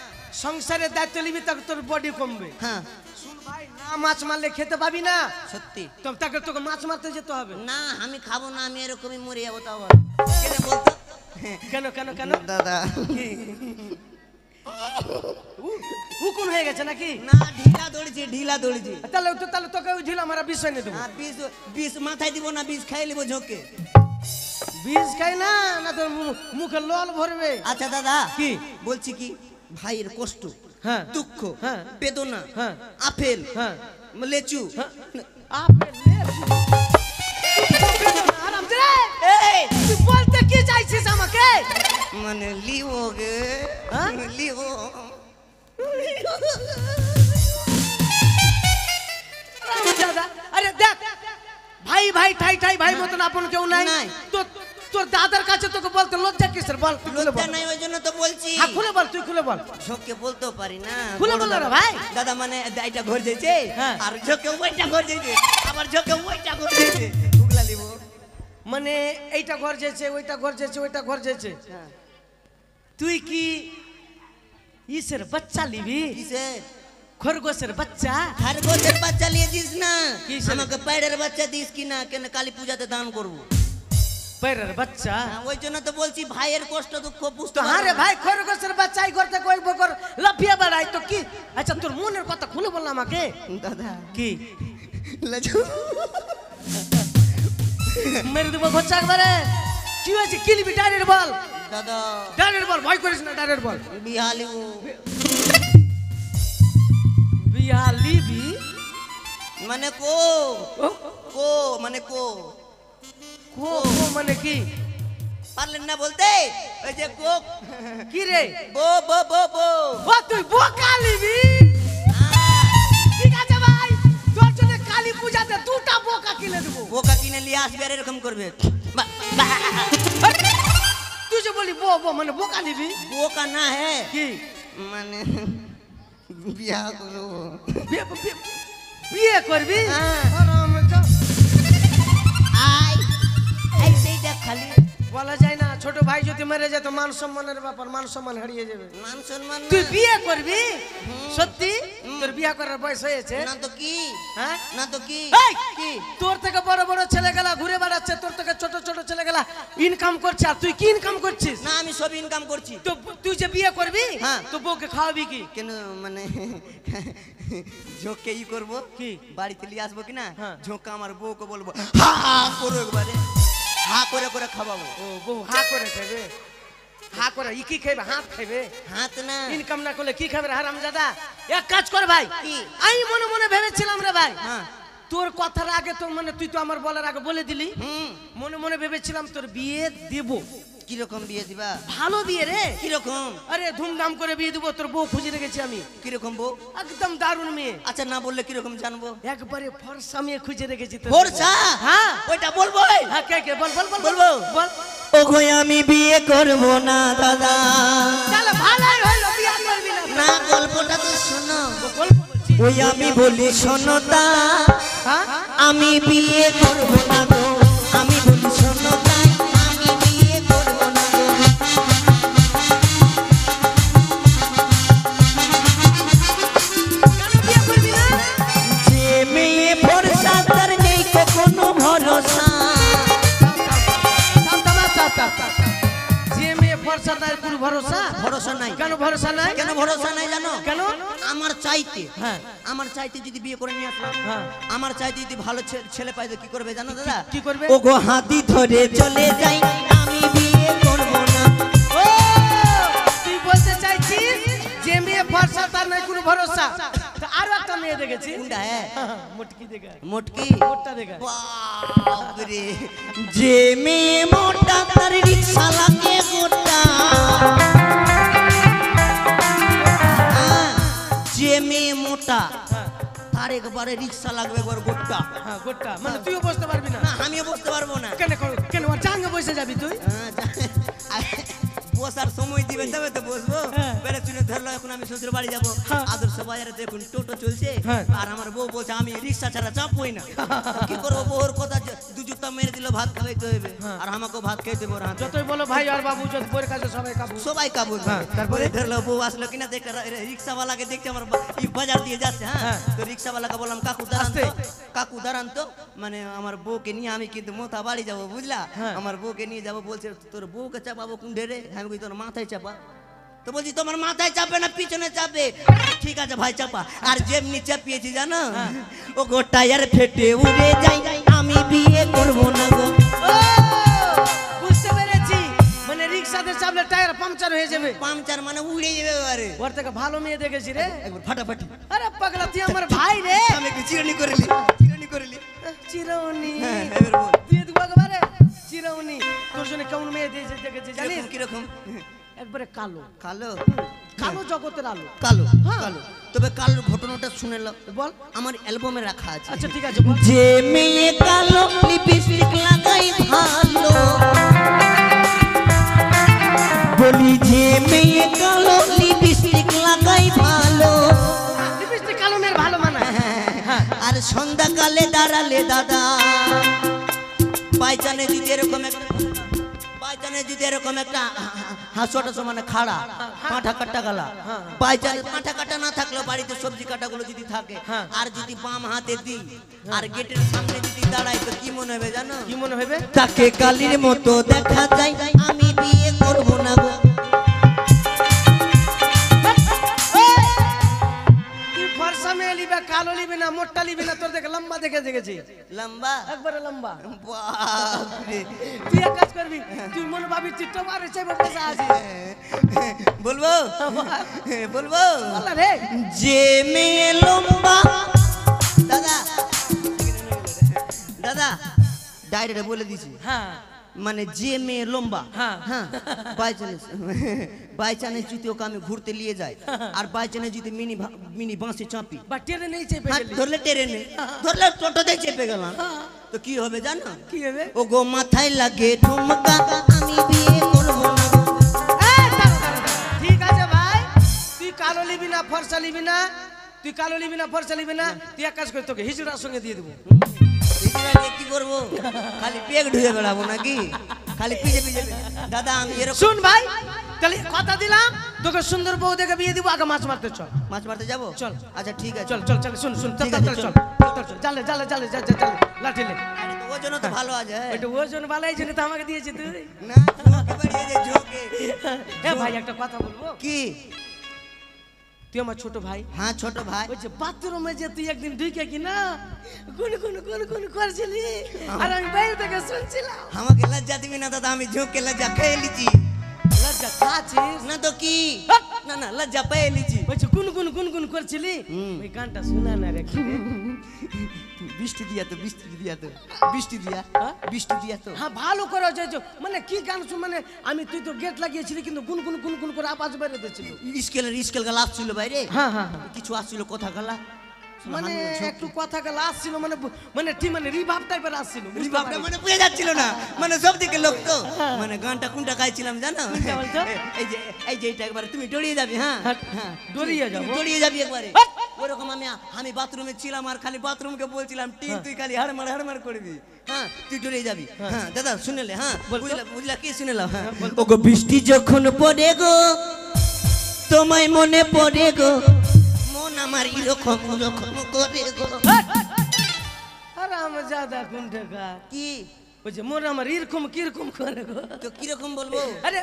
সংসারের দায়িত্ব নিবি তাকে তোর বডি কমবে হ্যাঁ শুন ভাই না মাছ মারলে খেতে পাবি না সত্যি তো তাকে তোকে মাছ মারতে যেতে হবে না আমি খাবো না আমি এরকমই মরে যাবো তো আবার কেন বলতো কেন কেন কেন দাদা হুকুন হয়ে গেছে নাকি? না ঢিলা দৌড়েছি, ঢিলা দৌড়েছি। তাহলে তোকে ওই ঢিলা মারা বিষ এনে দেবো। আর বিষ বিষ মাথায় দিব না, বিষ খাই লিব ঝোঁকে। বিষ খাই না, না তোর মুখে লল ভরবে। আচ্ছা দাদা কি বলছি কি, ভাইয়ের কষ্ট, হ্যাঁ দুঃখ, হ্যাঁ বেদনা, হ্যাঁ আপেল, হ্যাঁ লেচু, আপেল লেবু। আরাম দে রে। এই তুই বলতে কি চাইছিস আমাকে? মানে লিব গে, হ্যাঁ? লিব। দাদা আরে দেখ, ভাই ভাই ঠাই ঠাই ভাই মতন আপন কেউ নাই। নাই। তোর দাদার কাছে তোকে বলতে লজ্জা কিসের? বল তুই খুলে লজ্জা বল। নাই, ওই জন্য তো বলছি। হ্যাঁ খুলে বল, তুই খুলে বল। ঝোঁকে বলতেও পারি না। খুলে বড় বল রে দাদা। ভাই। দাদা মানে এইটা ঘর যাইছে, হ্যাঁ। আর ঝোঁকে ওইটা ঘর যাইছে, আবার ঝোঁকে ওইটা ঘর যাইছে, ঢুকলা লিব। মানে এইটা ঘর যেছে, ওইটা ঘর যেছে, ওইটা ঘর যেছে। হ্যাঁ। তুই কি ইসের বাচ্চা লিবি? কিসে? খরগোশের বাচ্চা? খরগোশের বাচ্চা নিয়ে দিস না, কিসের? আমাকে পায়রের বাচ্চা দিস কি না, কেন কালী পূজাতে দান করবো। পেরের বাচ্চা? হ্যাঁ, ওই জন্য তো বলছি ভাইয়ের কষ্ট দুঃখ বুঝতে তো হ্যাঁ রে পারো না। ভাই, খরগোশের বাচ্চা এই করতে কই বকর লাফিয়ে বেড়াই তো কি? আচ্ছা তোর মনের কথা খুলে বল আমাকে। দাদা কি লাজু মেরে দেবো ঘচ্চা একবারে। কি হয়েছে? কি লিবি? ডাইরেক্ট বল, দাদা ডাইরেক্ট বল, ভয় করিস না, ডাইরেক্ট বল। বিহা লিব। বিয়া লিবি? মানে কো ও, কো মানে কো কো কো মানে কি? পারলেন না বলতে? ওই যে কো কি রে? বো বো বো বো। ও তুই বোকা লিবি? হ্যাঁ, ঠিক আছে ভাই, তোর জন্য কালী পূজাতে দুটা বোকা কিনে দেবো। বোকা কিনে নিয়ে আসবে আর এরকম করবে। তুই যে বলি বো বো মানে বোকা লিবি? বোকা না হ্যাঁ, কি মানে বিয়া করবো। বিয়ে করবি? হ্যাঁ। আরামটা। আই আই সেইটা খালি বলা যায় না, ছোট ভাই যদি মেরে যেত মান সম্মানের ব্যাপার, মান সম্মান হারিয়ে যাবে। মান সম্মান না। তুই বিয়ে করবি? সত্যি? তোর বিয়ে করার বয়স হয়েছে? না তো কি, হ্যাঁ না তো কি। এই! কি তোর থেকে বড় বড় ছেলেগুলা ঘুরে বেড়াচ্ছে, তোর থেকে ছোট ছোট ছেলেগুলা ইনকাম করছে, আর তুই কি ইনকাম করছিস? না, আমি সব ইনকাম করছি। তো তুই যে বিয়ে করবি, হ্যাঁ। তো বউকে খাওয়াবি কি? কেন মানে ঝোঁকে ই করবো কি? বাড়িতে নিয়ে আসবো কিনা, হ্যাঁ। ঝোঁকা আমার বউকে বলবো হা হা করো একবারে, হা করে করে খাওয়াবো। ও বউ হা করে খাবে? হা করে ই কি খাবে? হাত খাবে? হাত না, ইনকাম না করলে কি খাবে হারামজাদা? এক কাজ কর ভাই, কি? আমি মনে মনে ভেবেছিলাম রে ভাই, হ্যাঁ। তোর কথার আগে তো মানে তুই তো আমার বলার আগে বলে দিলি। হুম, মনে মনে ভেবেছিলাম তোর বিয়ে দেব। কিরকম বিয়ে দিবা? ভালো বিয়ে রে, কিরকম? আরে ধুমধাম করে বিয়ে দেবো। তোর বউ খুঁজে রেখেছি আমি, কিরকম বউ? একদম দারুণ মেয়ে, আচ্ছা না বললে কিরকম জানবো? একবারে ফর্সা মেয়ে খুঁজে রেখেছি তোর। ভরসা? হ্যাঁ ওইটা বলবো? হ্যাঁ, কে কে বল বল বল বলবো? বল। ওগো আমি বিয়ে করব না দাদা। তাহলে ভালোই হলো, বিয়ে করবি না? না, গল্পটা তো শোনো। গল্প বলছি। ওই আমি বলি শোনো তা, হ্যাঁ আমি বিয়ে করব না গো, আমি বলি শোনো তাই, আমি বিয়ে করব না গো। কেন বিয়ে করবি না? যে মেয়ে ভরসা তার নেই কখনো ভরসা। যে মেয়ে ফর্সা তার কোনো ভরসা? ভরসা নাই। কেন ভরসা নাই? কেন ভরসা নাই জানো? কেন? আমার চাইতে, হ্যাঁ আমার চাইতে যদি বিয়ে করে নিয়ে আসলাম, হ্যাঁ। আমার চাইতে যদি ভালো ছেলে পাই তো কি করবে জানো দাদা? কি করবে? ওগো হাতি ধরে চলে যাই, আমি বিয়ে করব না। ও তুই বলতে চাইছিস যে মেয়ে ফর্সা তার নাই কোনো ভরসা? তো আরো একটা মেয়ে দেখেছি, কোনটা? হ্যাঁ, মুটকি দেখা, মোটকি। মোটটা দেখা। বাপরে, যে মেয়ে মোটা তার রিক্সা লাগে গোটা। হ্যাঁ, যে মেয়ে মোটা হ্যাঁ তার একবারে রিক্সা লাগবে একবার গোটা। হ্যাঁ গোট্টা মানে তুইও বসতে পারবি না? না, আমিও বুঝতে পারবো না। কেন কেন ওর জাঙ্গে বসে যাবি তুই? হ্যাঁ, বসার সময় দিবে তবে তো বসবো। হ্যাঁ। বেড়ে চুনে ধরলো, এখন আমি শ্বশুর বাড়ি যাবো। হ্যাঁ। আদর্শ বাজারে তো এখন টোটো চলছে, হ্যাঁ। আর আমার বউ বলছে আমি রিক্সা ছাড়া চাপবই না। কি করবো? বউর কথা দু জুতা মেরে দিল, ভাত খাওয়াইতে হবে, হ্যাঁ। আর আমাকেও ভাত খাইতে হবে ওর হাতে। যতই বলো ভাই আর বাবু, যত বইয়ের কাছে সবাই কাবু। সবাই কাবু। হ্যাঁ, তারপরে? তারপরে ধরলো, বউ আসলো কিনা দেখতে, রিক্সাওয়ালাকে দেখতে আমার বাজার দিয়ে যাচ্ছে। হ্যাঁ, হ্যাঁ। তো রিক্সাওয়ালাকে বললাম কাকু দাঁড়ান আস্তে। তো, কাকু দাঁড়ান তো, মানে আমার বউকে নিয়ে আমি কিন্তু মোথা বাড়ি যাবো, বুঝলা? হ্যাঁ। আমার বউকে নিয়ে যাবো। বলছে তোর বউকে চাপাবো কোন ঢেরে? আমি বলি তোর মাথায় চাপা। তো বলছি তোমার মাথায় চাপবে না পিছনে চাপবে? ঠিক আছে ভাই চাপা। আর যেমনি চাপিয়েছি জানো, ও গো টায়ার ফেটে উড়ে যাই, আমি বিয়ে করব না গো। ও, বুঝতে পেরেছি, মানে রিক্সাতে চাপলে টায়ার পাংচার হয়ে যাবে। পাংচার মানে উড়ে যাবে এবারে। ওর থেকে ভালো মেয়ে দেখেছি রে। একবার ফাটাফাটি আরে পাগলা তুই আমার ভাই রে। আমি একটু চিরনি করিলি, চিরনি করিলি। চিরৌনি হ্যাঁ এবার বল তুই তো একবারে চিরৌনি। তোর জন্য কেমন মেয়ে দিয়েছে দেখেছি জানিস? কিরকম? একবারে কালো কালো? কালো জগতের আলো। কালো হ্যাঁ। কালো। তবে কালোর ঘটনাটা শুনে নাও, বল। আমার অ্যালবামে রাখা আছে। আচ্ছা ঠিক আছে বল। যে মেয়ে কালো লিপস্টিক লাগাই ভালো, বলি যে মেয়ে কালো লিপস্টিক লাগাই ভালো, লিপস্টিক কালো মেয়ের ভালো মানায়। হ্যাঁ। আর সন্ধ্যাকালে দাঁড়ালে দাদা বাইচানে যদি এরকম একটা বাইচানে যদি এরকম একটা হাঁসটা সমানে খাড়া পাঁঠা কাটা গালা, বাইচানে পাঁঠা কাটা না থাকলেও বাড়িতে সবজি কাটাগুলো যদি থাকে, আর যদি বাম হাতে দিই আর গেটের সামনে যদি দাঁড়াই, তো কি মনে হবে জানো? কি মনে হবে? তাকে কালির মতো দেখা যায়, আমি বিয়ে করব না গো। তুই ফর্সা মেয়ে লিবে, কালো লিবি না, মোটা লিবি না, তোর দেখে লম্বা দেখে দেখেছি। লম্বা? একবারে লম্বা। বাপরে। তুই এক কাজ করবি, তুই মনে ভাবি তুই টোবার হিসেবে বসে আছিস। বলবো বলবো বল রে। যে মেয়ে লম্বা, দাদা দাদা ডাইরেক্ট বলে দিছি, হ্যাঁ মানে যে মেয়ে লম্বা, হ্যাঁ। হ্যাঁ বাই চান্স যদি ওকে আমি ঘুরতে নিয়ে যাই, আর বাই চান্স যদি মিনি বাঁশে চাপি, বা টেনে নেই চেপে হাত গেলি। ধরলে ট্রেনে, ধরলে টোটোতে চেপে গেলাম, তো কি হবে জানো? কি হবে? ও গো মাথায় লাগে ঠুমকা, আমি বিয়ে করব না গো। এই, দাঁড়া, দাঁড়া, দাঁড়া। ঠিক আছে ভাই, তুই কালো লিবি না ফর্সা লিবি না, তুই কালো লিবি না ফর্সা লিবি না, তুই এক কাজ কর, তোকে হিজড়ার সঙ্গে দিয়ে দেবো। হিজড়াকে কি করবো? খালি পেট ঢুকে বেড়াবো নাকি? খালি পিছে পিছে দাদা আমি এরকম শুন ভাই, তাহলে কথা দিলাম তোকে সুন্দর বউ দেখে বিয়ে দিব, আগে মাছ মারতে চল। মাছ মারতে যাবো? চল। আচ্ছা ঠিক আছে। চল চল চল, শুন শুন, ঠিক চল আছে, চল চল। চল চল, জালে জালে জালে জালে জালে লাঠি লে। আরে তো ওজন তো ভালো আছে। হ্যাঁ। এটা ওজন বালাই জন্য তো আমাকে দিয়েছে তুই। না ঝোঁকে বাড়িয়ে দে, ঝোঁকে। এ ভাই একটা কথা বলবো, কি? তুই আমার ছোট ভাই, হ্যাঁ ছোট ভাই। ওই যে বাথরুমে যে তুই একদিন ঢুকে কি না কোন কোন কোন কোন করছিলি, আর আমি বাইরে থেকে শুনছিলাম। আমাকে লজ্জা দিবি না দাদা, আমি ঝোঁকে লজ্জা খেয়ে লিছি। লজ্জা খাচ্ছিস না তো কি? না না লজ্জা পেয়ে লিছি। ওই যে কোন কোন কোন কোন করছিলি, ওই গানটা শোনা না রে। বৃষ্টি দিয়া তো, বৃষ্টি দিয়া তো, বৃষ্টি দিয়া, বৃষ্টি দিয়া তো। হ্যাঁ ভালো করে যে মানে কি গান মানে আমি তুই তো গেট লাগিয়েছিলি কিন্তু গুন গুন গুন গুন করে আওয়াজ বের হতেছিল। স্কেল গালা আসছিল বাইরে। হ্যাঁ হ্যাঁ হ্যাঁ। কিছু আসছিল কথা গালা, মানে একটু কথা গালা আসছিল, মানে মানে ঠিক মানে রিভাব টাইপের আসছিল। বাপরে মানে বুঝে যাচ্ছিল না, মানে সব দিকে লোক তো, মানে গানটা কোনটা গাইছিলাম জানো? বলতো? এই যে এটা একবারে তুমি ডরিয়ে যাবি। হ্যাঁ হ্যাঁ ডরিয়ে যাবো? ডরিয়ে যাবি একবারে। ওরকম আমি বাথরুমে ছিলাম, আর খালি বাথরুমকে বলছিলাম টিন তুই খালি হাড়মার করবি। হ্যাঁ তুই ডরিয়ে যাবি। হ্যাঁ দাদা শুনেলে? হ্যাঁ বুঝলা কি শুনেলাম? হ্যাঁ ও গো বৃষ্টি যখন পড়ে গো, তোমায় মনে পড়ে গো, মন আমার এরকম এরকম করে গো। আরে আমার জাদা কোন টাকা কি? ওই যে মোর আমার এরকম কিরকম করে গো। তো কিরকম বলবো? আরে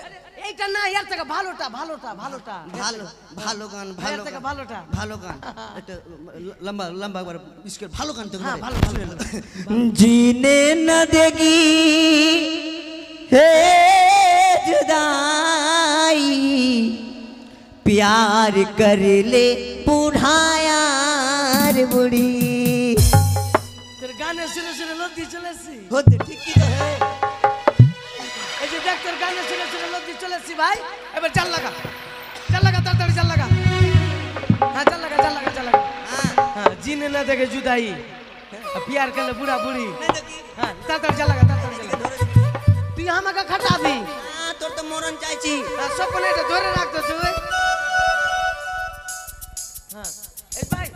এইটা না, এর থেকে ভালোটা ভালোটা ভালোটা ভালো ভালো গান, ভালো এর থেকে গান, ভালোটা। ভালো গান, একটা লম্বা লম্বা একবার স্কেল ভালো গান তো। হ্যাঁ ভালো শুনে লো। जीने न देगी हे जुदाई, प्यार कर ले बुढ़ायार बुढ़ी। তোর গানে শুনে শুনে লদ্দি চলেছি। होते ठीक ही तो है। এই যে দেখ তোর গানে শুনে শুনে লদ্দি চলেছি ভাই। এবার চাল লাগা তাড়াতাড়ি চাল লাগা। হ্যাঁ চাল লাগা हाँ হ্যাঁ। জিনে না দেখে জুদাই, প্যার করলে বুড়া বুড়ি। नहीं तो की হ্যাঁ তাড়াতাড়ি চাল লাগা। তুই আমাকে খাটাবি? हाँ तोर तो मरण चाइছি। সপনে এটা ধরে রাখতো তুই। হ্যাঁ এই ভাই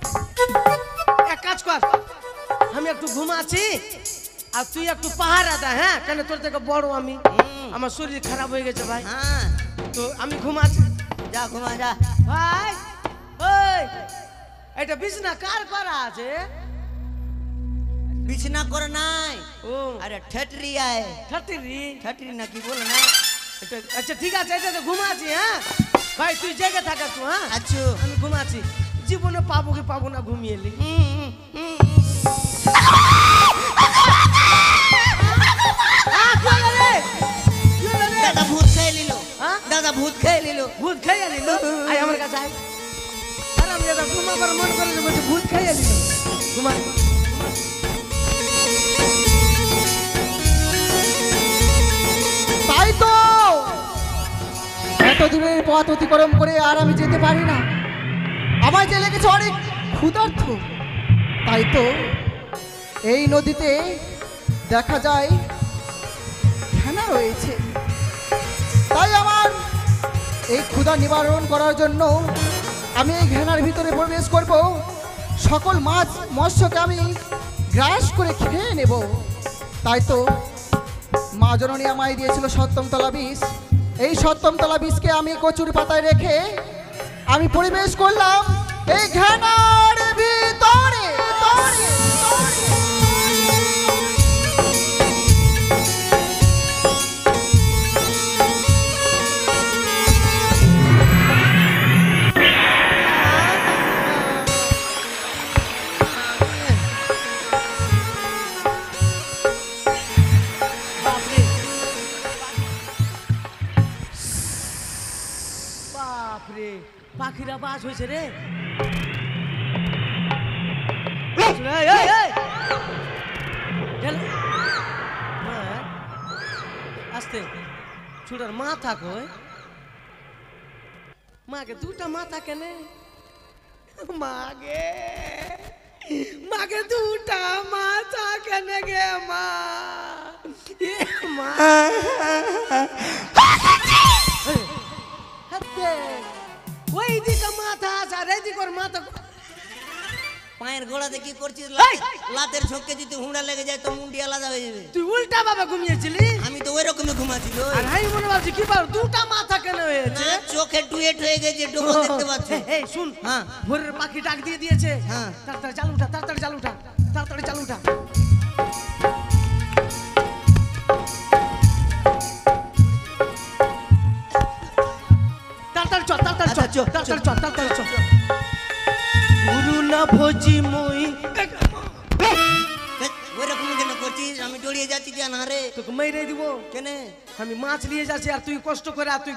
এক কাজ কর, আমি একটু ঘুমাচ্ছি আর তুই একটু পাহারা দে। হ্যাঁ কেন তোর থেকে বড় আমি, আমার শরীর খারাপ হয়ে গেছে ভাই, हाँ তো আমি ঘুমাচ্ছি। जा घुमा जा। ভাই ওই এটা বিছনা কার করা আছে? बिछना कर নাই। ও अरे ठटरी आए, ঠাটিরি। ठटरी ना की बोल ना। আচ্ছা ঠিক আছে, এটা তো ঘুমাচ্ছি। হ্যাঁ ভাই তুই জেগে থাক একটু, হ্যাঁ আচ্ছা আমি ঘুমাচ্ছি। জীবনে পাবো কি পাবো না ঘুমিয়ে এলি। দাদা ভূত খেয়ে নিল, হ্যাঁ? দাদা ভূত খেয়ে নিল। ভূত খেয়ে এলিল, আয় আমার কাছে আয়। আর আমি দাদা ঘুমাবার মন করে বলছি ভূত খেয়ে এলিল। ঘুমা। তাই তো এত দূরের পথ অতিক্রম করে আর আমি যেতে পারি না, আমার যে লেগেছে অনেক ক্ষুধার্ত। তাই তো এই নদীতে দেখা যায় ফেনা রয়েছে, তাই আমার এই ক্ষুধা নিবারণ করার জন্য আমি এই ঘেনার ভিতরে প্রবেশ করব। সকল মাছ মৎস্যকে আমি গ্রাস করে খেয়ে নেব। তাই তো মা জননী আমায় দিয়েছিল সপ্তম তলা বিষ। এই সপ্তম তলা বিষকে আমি কচুর পাতায় রেখে আমি পরিবেশ করলাম এই ঘেনার ভিতরে। বাপরে পাখিরা বাস হয়েছে রে। আস্তে ছুটার মাথা কই, মাকে দুটা মাথা কেনে, মাগে মাকে দুটা মাথা কেনে গে মা, মা ওই দিকে মাথা আছে আর এইদিকে ওর মাথা। পায়ের গোড়াতে কি করছিস? লাতের ঝোঁকে যদি হুঁড়া লেগে যায় তো মুন্ডি আলাদা হয়ে যাবে। তুই উল্টা ভাবে ঘুমিয়েছিলি? আমি তো ওই রকমই ঘুমাচ্ছিল। আর আমি মনে ভাবছি কি পার দুটা মাথা কেন হয়েছে? না, চোখে ডুয়েট হয়ে গেছে, ডুবো দেখতে পাচ্ছি। এই শুন, হ্যাঁ। ভোরের পাখি ডাক দিয়ে দিয়েছে। হ্যাঁ। তাড়াতাড়ি চাল উঠা, তাড়াতাড়ি চাল উঠা, তাড়াতাড়ি চাল উঠা। তাড়াতাড়ি চল, তাড়াতাড়ি আচ্ছা, চল, চল, তাড়াতাড়ি চল, তাড়াতাড়ি চল। গুরু না ভোজি মই, ওই রকম কেন করছিস? আমি জড়িয়ে যাচ্ছি যে না রে। তোকে মেরে দিব কেনে? আমি মাছ নিয়ে যাচ্ছি আর তুই কষ্ট করে আর তুই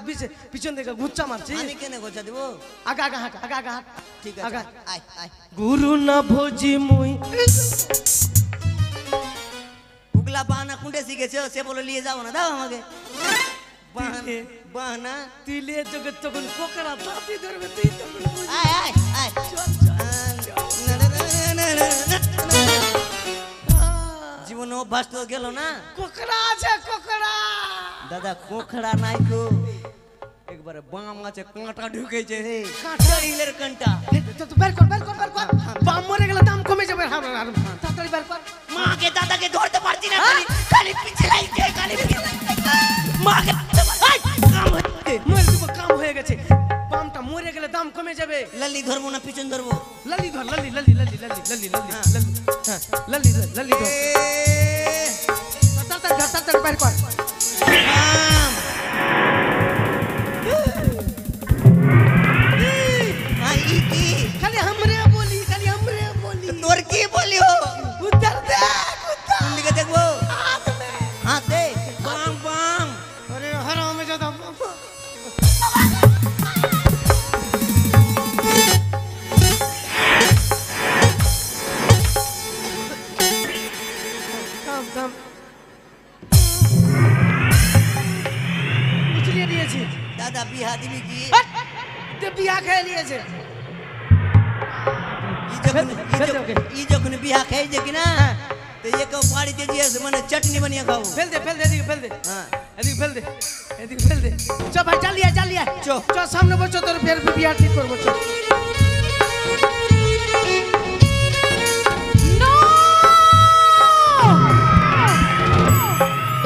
পিছন থেকে ঘুচ্চা মারছিস। আমি কেনে গোছা দিব? আগা আগা হাঁট, আগা আগা হাঁট। ঠিক আগা। আছে, আয় আয়। গুরু না ভোজি মই। উগলা বাহানা কুন্ডে শিখেছে, সে বলে নিয়ে যাও না, দাও আমাকে বাহানা। তুই লিয়ে তোকে তখন পোকরা দাঁতি ধরবে, তুই তখন বুঝবি। আয় আয় আয়। জীবনে অভ্যাস তো গেল না। কোকড়া আছে কোকড়া। দাদা কোখড়া নাই তো, একবারে বাম আছে, কাঁটা ঢুকেছে রে, কাঁটাইলের কাঁটা। তো বের কর, বের কর, বের কর। বাম মরে গেলে দাম কমে যাবে। তাড়াতাড়ি বের কর। মাকে দাদাকে ধরতে পারছি না, খালি খালি পিছে লাগছে, খালি মাকে ধরতে পারছি না। কাম হচ্ছে। মরে দিব, কাম হয়ে গেছে। বামটা মরে গেলে দাম কমে যাবে। লালি ধরবো না পিছন ধরবো? লালি ধর, লালি লালি লালি লালি লালি লালি লালি। হ্যাঁ, লালি ধর, লালি ধর। তাড়াতাড়ি ধর, তাড়াতাড়ি বের কর। কাম। আই কি? খালি हमरे बोली, খালি हमरे बोली। তোর কি বলিও? উত্তর দে, কোন দিকে দেখবো? হাত মে। হাতে বাম বাম। अरे हरामजादा। থাম থাম। উচলিয়ে দিয়েছি। দাদা বিহা দিবি কি? তে বিয়া খেয়ে নিয়েছে। ই যখন বিহা খাই যে কিনা, তো ये কেউ বাড়িতে দিয়ে মানে চাটনি বানিয়ে খাও। ফেল দে, ফেল দে, এদিকে ফেল দে। হ্যাঁ। এদিকে ফেল দে, এদিকে ফেল দে। চ ভাই, চালিয়ে চালিয়ে চ। চ, সামনে বছর তোর ফের বিয়া ঠিক করবো। চ।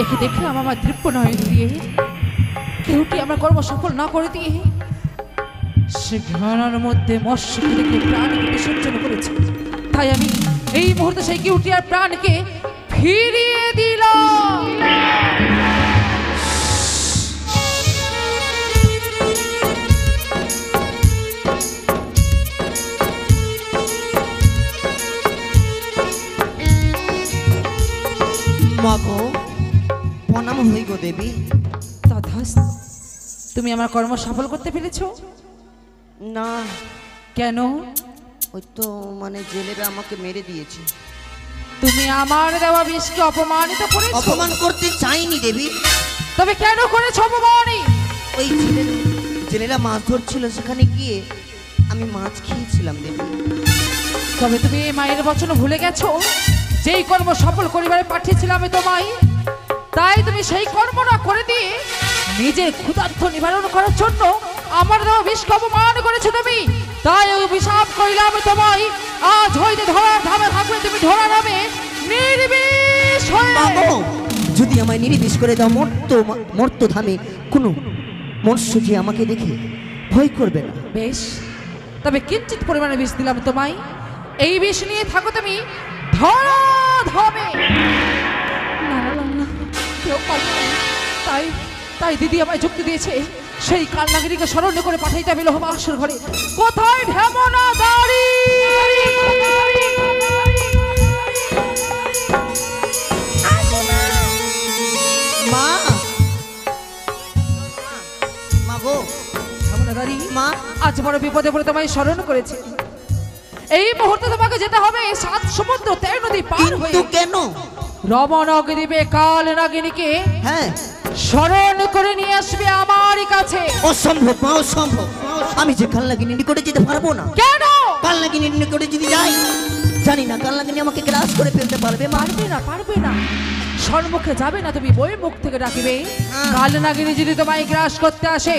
একে দেখলাম আমার দৃপ্য নয়ন দিয়ে, কেউটি আমার কর্ম সফল না করে দিয়ে সে ঘনার মধ্যে মৎস্যকে দেখে প্রাণকে বিসর্জন করেছে। তাই আমি এই মুহূর্তে সেই কেউটি আর প্রাণকে ফিরিয়ে দিলাম। দেবী। তথাস্তু। তুমি আমার কর্ম সফল করতে পেরেছো? না, কেন? ওই তো মানে জেলেরা আমাকে মেরে দিয়েছে। তুমি আমার দেওয়া বিষকে অপমানিত করেছো। অপমান করতে চাইনি দেবী। তবে কেন করেছো অপমানি? ওই জেলেরা মাছ ধরছিল, সেখানে গিয়ে আমি মাছ খেয়েছিলাম দেবী। তবে তুমি এই মায়ের বচন ভুলে গেছো, যেই কর্ম সফল করিবারে পাঠিয়েছিলাম আমি তোমায়, তাই তুমি সেই কর্ম না করে দিয়ে নিজের ক্ষুধার্ত নিবারণ করার জন্য আমার দেওয়া বিষকে অপমান করেছো তুমি। তাই অভিশাপ করিলাম তোমায়, আজ হইতে ধরার ধামে থাকবে তুমি ধরা নামে নির্বিষ হয়ে। বাবু, যদি আমায় নির্বিষ করে দাও, মর্ত ধামে কোনো মনুষ্য যে আমাকে দেখে ভয় করবে না। বেশ, তবে কিঞ্চিত পরিমাণে বিষ দিলাম তোমায়, এই বিষ নিয়ে থাকো তুমি ধরা ধামে। না না না না, কেউ পারবে না। তাই তাই দিদি আমায় যুক্তি দিয়েছে, সেই কালনাগিনীকে স্মরণ করে পাঠাইতে আমি লোহমাসুর ঘরে। কোথায় ঢেমনা দাঁড়ি? মা, মা গো, ঢেমনা দাঁড়ি মা, আজ বড় বিপদে পড়ে তোমায় স্মরণ করেছে। এই মুহূর্তে তোমাকে যেতে হবে 7 সমুদ্র 13 নদী পার হয়ে। কিন্তু কেন? রমণক দিবে কাল নাগিনীকে হ্যাঁ, স্মরণ করে নিয়ে আসবে আমার কাছে। অসম্ভব মা, অসম্ভব। আমি যে কালনাগিনী নিকটে যেতে পারবো না। কেন? কালনাগিনী নিকটে যদি যাই, জানি না কালনাগিনী আমাকে গ্রাস করে ফেলতে পারবে। পারবে না, পারবে না। সম্মুখে যাবে না, তুমি বই মুখ থেকে ডাকিবে। হ্যাঁ। কাল নাগিনী যদি তোমায় গ্রাস করতে আসে,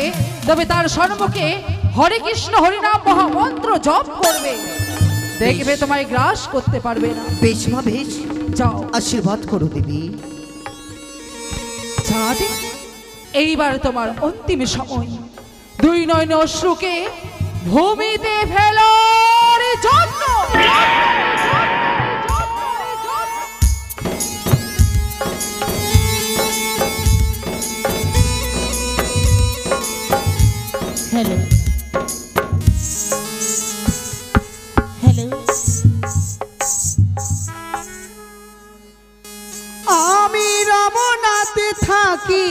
তবে তার সম্মুখে হরে কৃষ্ণ হরিনাম মহামন্ত্র জপ করবে, দেখবে তোমায় গ্রাস করতে পারবে না। বেশ মা, বেশ। যাও, আশীর্বাদ করো দেবী। যাবে। এইবার তোমার অন্তিম সময়, 2 নয়ন অশ্রুকে ভূমিতে ফেলার জন্য। হ্যালো হ্যালো, আমি রমনাতে থাকি,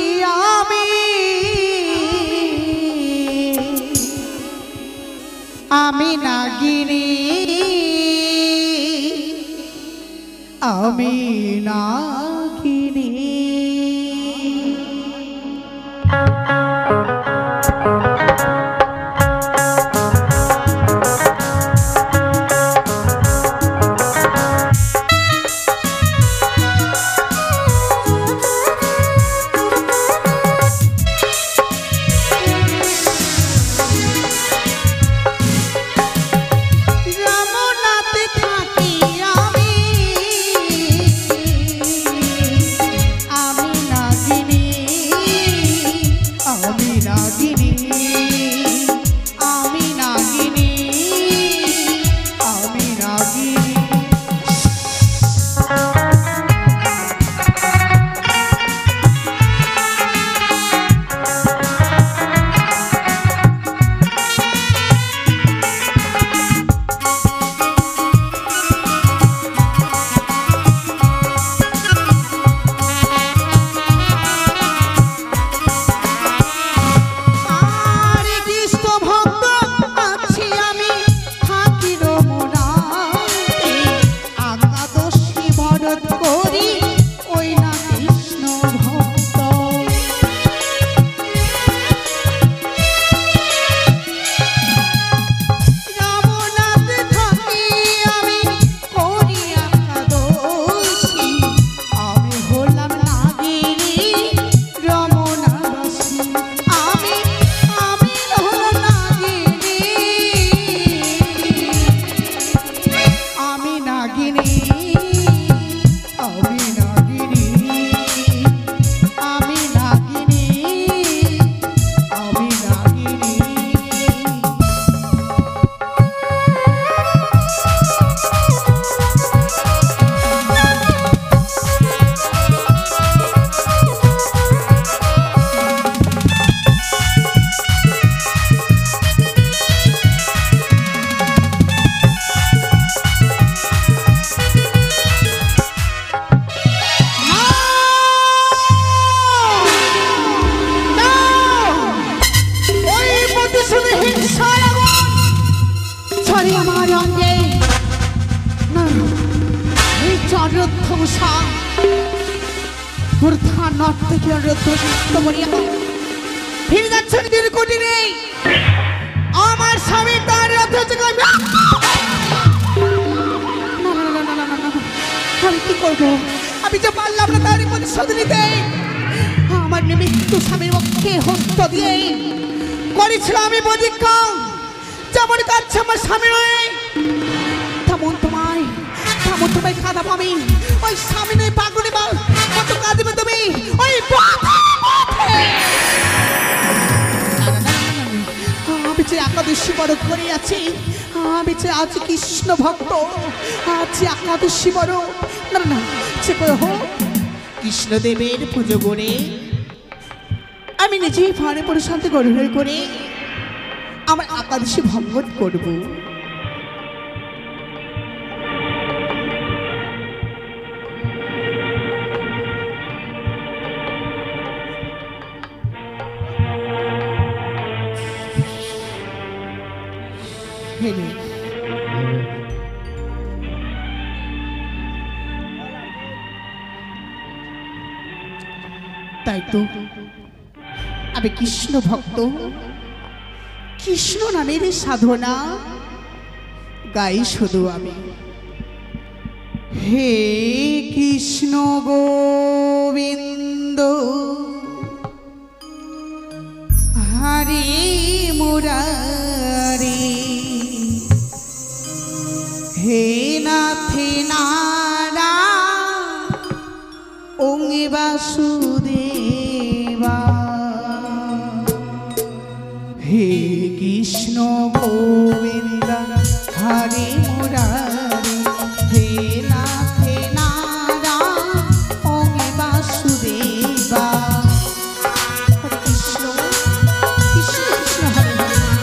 আমি নাগিনী, আমি নাগিনী। রমনাতে থাকি আমি, করে আমার অঙ্গে না এই চরধ্বংসা মূর্ধা নট থেকে রুদ্ধ মরিয়া ফিরে যাচ্ছেন দীর্ঘটি নেই আমার স্বামী তার রথ আমি কি করবো আমি যে পারলাম না তার প্রতিশোধ নিতে আমার মৃত্যু স্বামীর পক্ষে হস্ত দিয়ে করেছিল আমি প্রতিজ্ঞা যেমন কাছে আমার স্বামী নয় তেমন তোমায় কাঁদাবো আমি ওই স্বামী নয় পাগলি বা কত কাঁদবে তুমি ওই আমি যে একাদশী বড় করে আছি আমি যে আজ কৃষ্ণ ভক্ত আজ একাদশী বড় না না সে করে হোক কৃষ্ণদেবের পুজো করে আমি নিজেই ভাড়ে পরিশান্তি গ্রহণ করে আমার একাদশী ভঙ্গ করব তাই তো আমি কৃষ্ণ ভক্ত কৃষ্ণ নামের সাধনা গাই শুধু আমি হে কৃষ্ণ গোবিন্দ হরে মুরারি হে নাথে নারা ওঙ্গে বাসুদেবা হে কৃষ্ণ গোবিন্দ হরে মুরারি হে নাথে নারা ওঙ্গে বাসুদেবা হরে কৃষ্ণ কৃষ্ণ কৃষ্ণ হরে হরে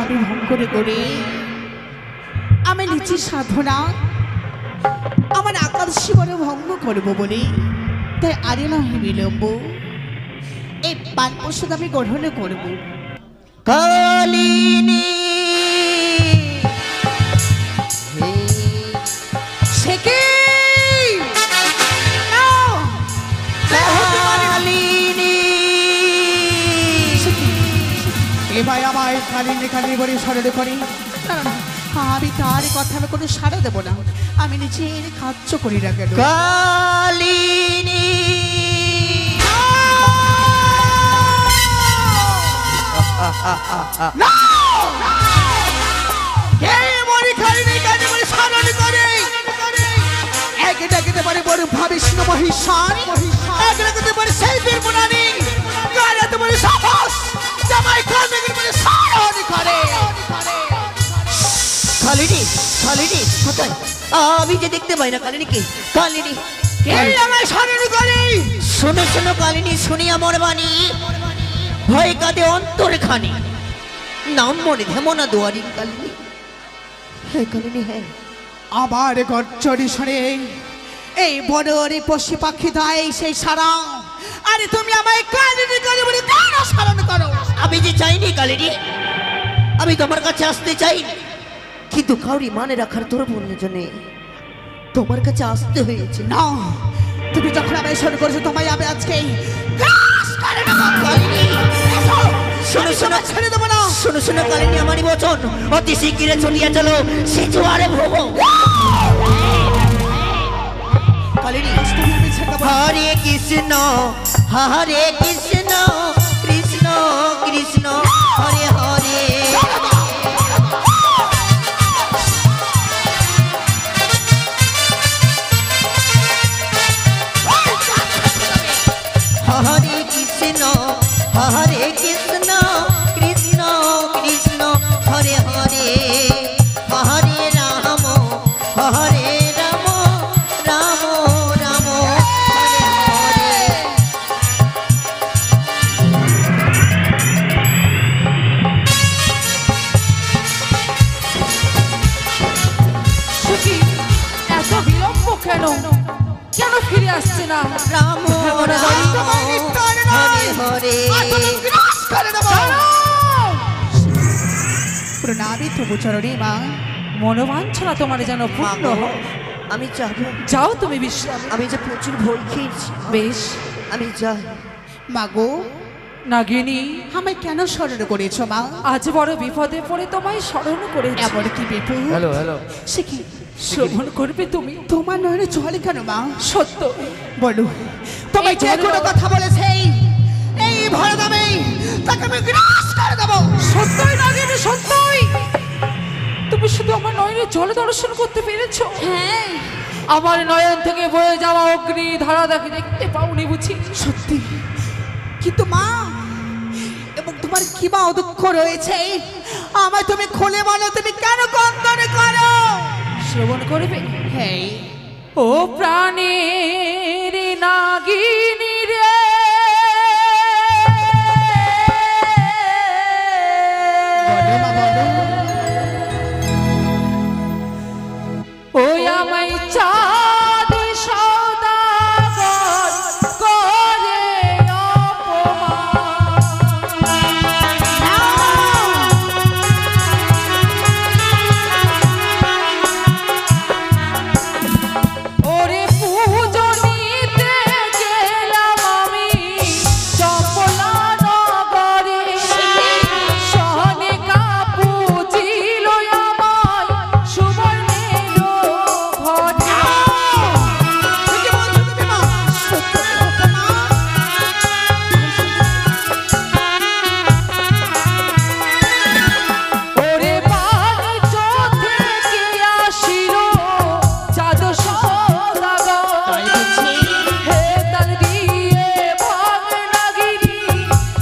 আমি ভঙ্গ করে আমি নিচে সাধনা আমার একাদশী বড় ভঙ্গ করবো বলে তাই আরে নহে বিলম্ব এই পান প্রসাদ আমি গ্রহণ করব কালিনী সে কি এবার আমায় কালিনী কালিনী বলে স্মরণ করি আমি তার কথা আমি কোনো সাড়া দেবো না আমি নিজের কার্য করি না কেন কালিনী ভাবিষ্ণু মহিষান একলাতে পারে সেই বীর মুনানি গালাতে পারে সাহস জামাই কালমেগের পারে সারণ করে কালিনী কালিনী কোথায় আমি যে দেখতে পাই না কালিনীকে কালিনী কে আমায় স্মরণ করে শোনো শোনো কালিনী শুনি আমার বাণী ভয় কাঁদে অন্তরে খানি নাম মনে ধেমনা দুয়ারি কালিনী হ্যাঁ কালিনী হ্যাঁ আবার গর্জরি শুনে এই বড়রে পশু পাখি দায় সেই সারা আরে তুমি আমায় কালিনী করে বলে কেন স্মরণ করো আমি যে চাইনি কালিনী আমি তোমার কাছে আসতে চাই কিন্তু কাউরি মানে রাখার তোর বললে জন্য তোমার কাছে আসতে হয়েছে না তুমি যখন আমায় স্মরণ করেছো তোমায় আমি আজকে শোনো শোনো ছেড়ে দেবো না শোনো শোনো কালিনী আমারই বচন অতি শিগগিরে চলিয়া চলো সে জোয়ারে ভোগ কালিনী হরে কৃষ্ণ হরে কৃষ্ণ কৃষ্ণ কৃষ্ণ হরে হরে না রাম রাম, তোমার প্রাণ নয়। হরে আর তুমি গ্রাস করে দেবো। চলো। প্রণামী তবু চরণে মা। মনোবাঞ্ছনা তোমার যেন পূর্ণ হয়। আমি যাবো, যাও তুমি বিশ্রাম। আমি যে প্রচুর ভয় খেয়েছি, বেশ আমি যাই। মাগো, নাগিনী, আমায় কেন স্মরণ করেছো মা? আজ বড় বিপদে পড়ে তোমায় স্মরণ করেছি। এমন কি বিপদ? হ্যালো হ্যালো সে কি শ্রবণ করবে তুমি? তোমার নয়নে চলে কেন মা? সত্য বলো, তোমায় এই যে চলে কোনো বাবা। কথা বলেছে এই ভয় দামে তাকে আমি গ্রাস করে দেবো। সত্যই নাগিনী, সত্যই। তুমি শুধু আমার নয়নে জল দর্শন করতে পেরেছো? হ্যাঁ আমার নয়ন থেকে বয়ে যাওয়া অগ্নি ধারা দেখতে পাওনি বুঝি? সত্যি, কিন্তু মা, এবং তোমার কি বা দুঃখ রয়েছে আমায় তুমি খুলে বলো, তুমি কেন কন্দন করো? শ্রবণ করবে? হ্যাঁ, ও প্রাণের নাগিনী রে, বলো মা, বলো। ওই আমায় চাঁদ সওদাগর করে অপমান। ওরে পূজনীতে গেলাম আমি চপলা নগরে, সহনে কাপুজিল আমায় সুবর্ণের ঘটে। কি বলছো তুমি মা? সত্যি কথা মা? ওরে বাণিজ্য থেকে আসিল চাঁদ সওদাগর, হে তাল দিয়ে ভাগ নাগিনী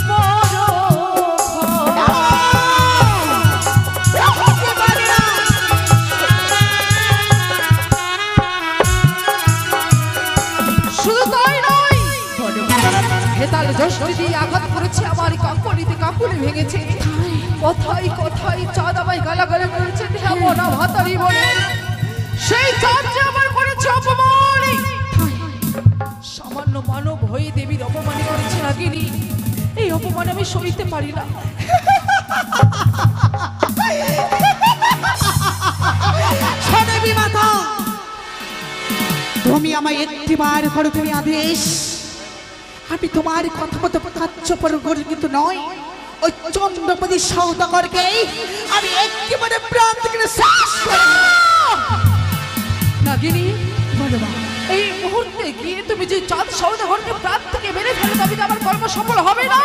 মোর ঘর। হতে পারে না। শুধু তাই নয়, হেতাল যষ্টি দিয়ে আঘাত করেছে আমার কাঁকুনিতে, কাঁকুনি ভেঙেছে। কথাই কথাই চাঁদ আমায় গালাগালি করেছে এমন ভাতারি বলে। সেই চাঁদ যে আমার করেছে অপমান। সামান্য মানব হয়ে দেবীর অপমান করেছে নাগিনী। এই অপমান আমি সইতে পারি না। শোনো বিমাতা, তুমি আমায় একটিবার করো তুমি আদেশ। আমি তোমার কথা মতো কার্যপর করি, কিন্তু নয় ওই চন্দ্রপতি সওদাগরকে আমি একেবারে প্রাণ থেকে শেষ করে দেব। নাগিনী, বলো মা। এই মুহূর্তে গিয়ে তুমি যে চাঁদ সওদাগরকে প্রাণ থেকে মেরে ফেলে তবে আমার কর্ম সফল হবে না।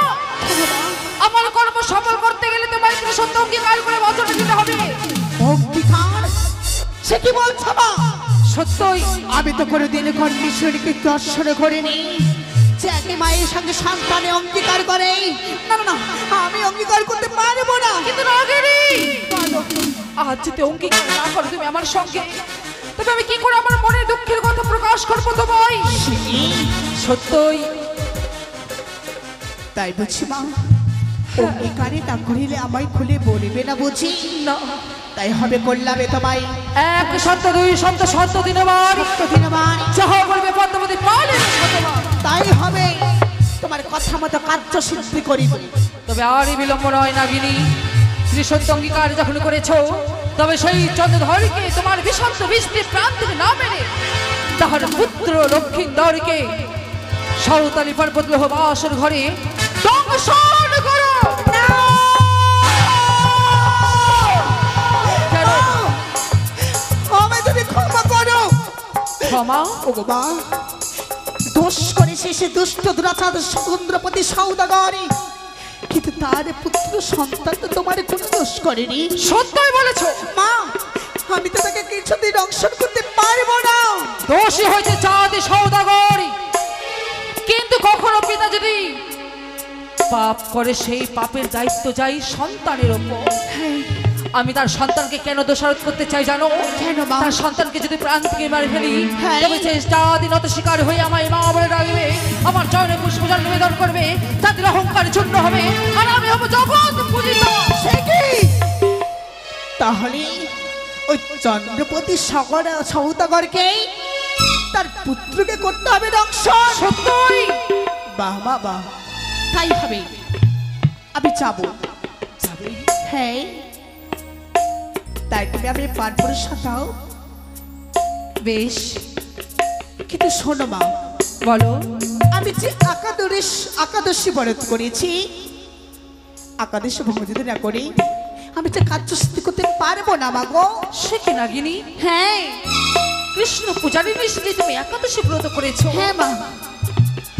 আমার কর্ম সফল করতে গেলে তোমার একটু সত্য অঙ্গীকার করে বচন দিতে হবে। অঙ্গীকার? সে কি বলছো মা? সত্যই আমি তো কোনোদিন কন্ডিশনকে দর্শন করিনি যে একে মায়ের সঙ্গে সন্তানে অঙ্গীকার করে। না না না, আমি অঙ্গীকার করতে পারবো না। কিন্তু নাগিনী, আজ যদি অঙ্গীকার না করো তুমি আমার সঙ্গে, তবে আমি কি করে আমার মনের দুঃখের কথা প্রকাশ করবো তোমায়? সত্যই তাই বুঝি মা, অঙ্গীকারে না করিলে আমায় খুলে বলবে না বুঝি? না, তাই হবে করলামে তোমায় এক সত্য, দুই সত্য, সত্য দিনবার প্রতিদিনবার। যাহা বলবে পদ্মাবতী পালে শতবার। তাই হবে, তোমার কথা মতো কার্য সিদ্ধি করিব। তবে আরই বিলম্ব নয় নাগিনী। শ্রী সত্য অঙ্গীকার যখন করেছ, তবে সেই চন্দ্রধরকে তোমার বিষান্ত বৃষ্টি প্রাণ থেকে না মেরে তাহার পুত্র লক্ষ্মীন্দরকে সাঁওতালি পর্বত লৌহ বাসর ঘরে দংশন করো। কেন? আমায় তুমি ক্ষমা করো। ক্ষমা? ওগো মা, দোষ করেছে সে দুষ্ট দুরাচার চন্দ্রপতি সওদাগর, কিন্তু তার পুত্র সন্তান তো তোমার কোনো দোষ করেনি। সত্যই বলেছ মা, আমি তো তাকে কিছুদিন দংশন করতে পারবো না। দোষী হয়েছে চাঁদ সওদাগর, কিন্তু কখনো পিতা যদি পাপ করে সেই পাপের দায়িত্ব যায় সন্তানের ওপর। আমি তার সন্তানকে কেন দোষারোপ করতে চাই জানো? কেন মা? তার সন্তানকে যদি প্রাণ থেকে মারি ফেলি, হ্যাঁ। তবে সে স্বাধীনত শিকার হয়ে আমায় মা বলে ডাকবে, আমার চরণে পুষ্পজল নিবেদন করবে, তাদের অহংকার চূর্ণ হবে, আর আমি হব জগৎ পূজিত। সে কি? তাহলে ওই চন্দ্রপতি সওদাগরকে তার পুত্রকে করতে হবে দংশন। সত্যই বাহ বাহ বাহ, তাই হবে, আমি যাবো। হ্যাঁ, তাই তুমি আমি পান করে সাঁতাও। বেশ, কিন্তু শোনো মা, বলো। আমি যে একাদশী ব্রত করেছি, একাদশী ভঙ্গ যদি না করি আমি যে কার্য সিদ্ধি করতে পারবো না মা গো। সে কি নাগিনী, হ্যাঁ কৃষ্ণ পূজারী নিশ্চয়ই তুমি একাদশী ব্রত করেছো। হ্যাঁ মা,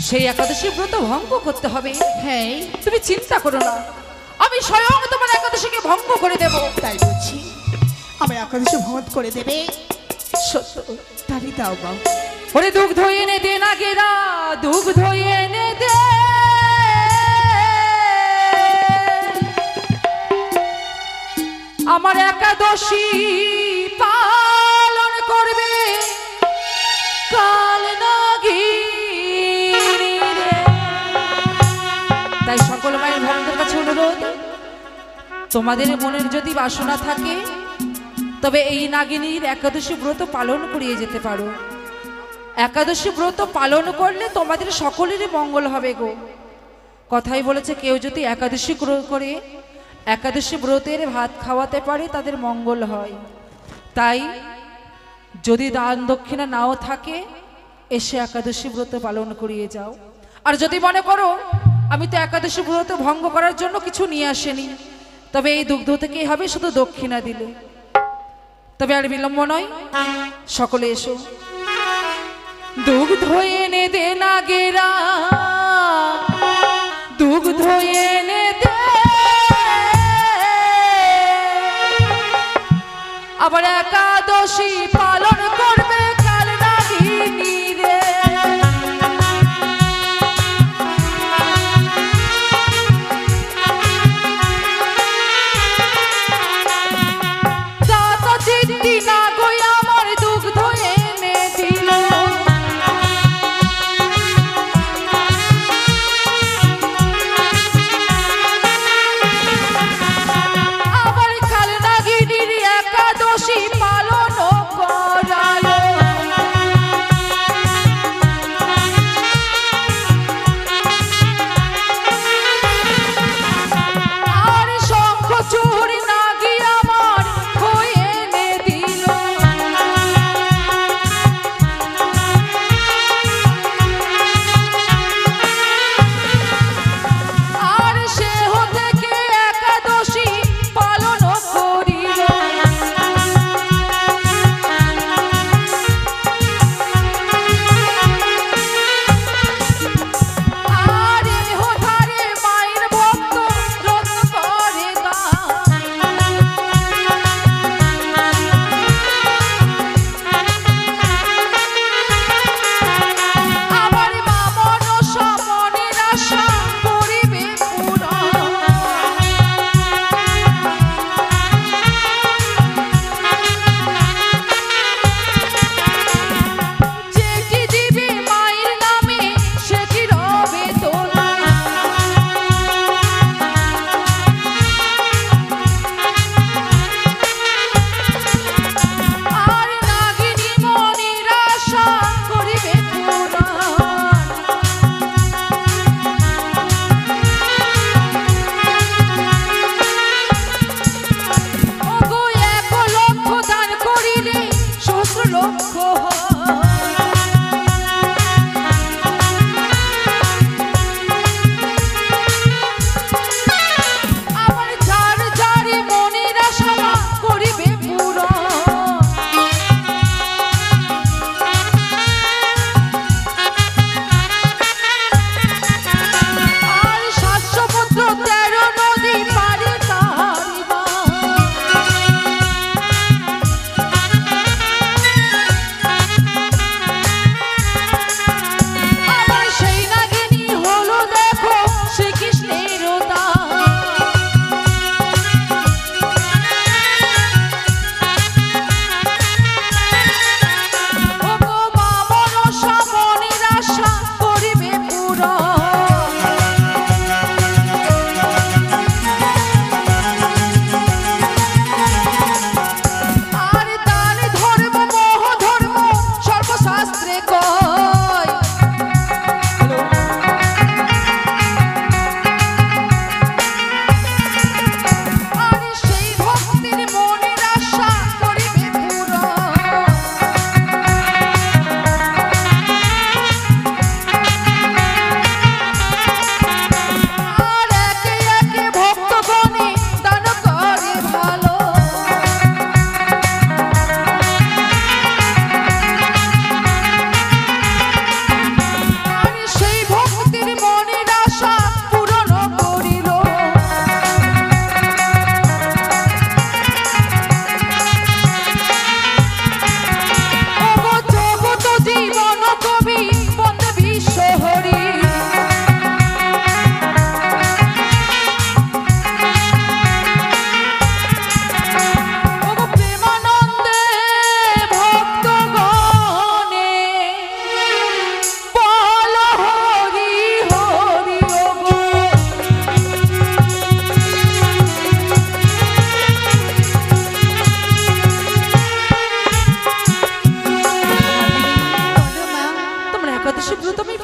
সেই একাদশী ব্রত ভঙ্গ করতে হবে। হ্যাঁ তুমি চিন্তা করো না, আমি স্বয়ং তোমার একাদশীকে ভঙ্গ করে দেব। তাই বলছি, আমার একাদশী ভঙ্গ করে দেবে। সত্য। তারই দাও মা। ওরে দুগ্ধ এনে দে না গেরা, দুগ্ধ এনে দে, আমার একাদশী পালন করবে কাল নাগিনী রে। তাই সকল মায়ের ভক্তের কাছে অনুরোধ, তোমাদের মনের যদি বাসনা থাকে তবে এই নাগিনীর একাদশী ব্রত পালন করিয়ে যেতে পারো। একাদশী ব্রত পালন করলে তোমাদের সকলেরই মঙ্গল হবে গো। কথাই বলেছে, কেউ যদি একাদশী করে একাদশী ব্রতের ভাত খাওয়াতে পারে তাদের মঙ্গল হয়। তাই যদি দান দক্ষিণা নাও থাকে, এসে একাদশী ব্রত পালন করিয়ে যাও। আর যদি মনে করো আমি তো একাদশী ব্রত ভঙ্গ করার জন্য কিছু নিয়ে আসেনি, তবে এই দুগ্ধ থেকেই হবে, শুধু দক্ষিণা দিলে। তবে আর বিলম্ব নয়, সকলে এসো। দুগ্ধ এনে দে না গেরা, দুগ্ধ এনে দে, আবার একাদশী পালন করবে কাল নাগিনী রে। দাতা চিত্তি না গই আমার দুগ্ধ এনে দিল, আবার কাল নাগিনীর একাদশী পালন কর।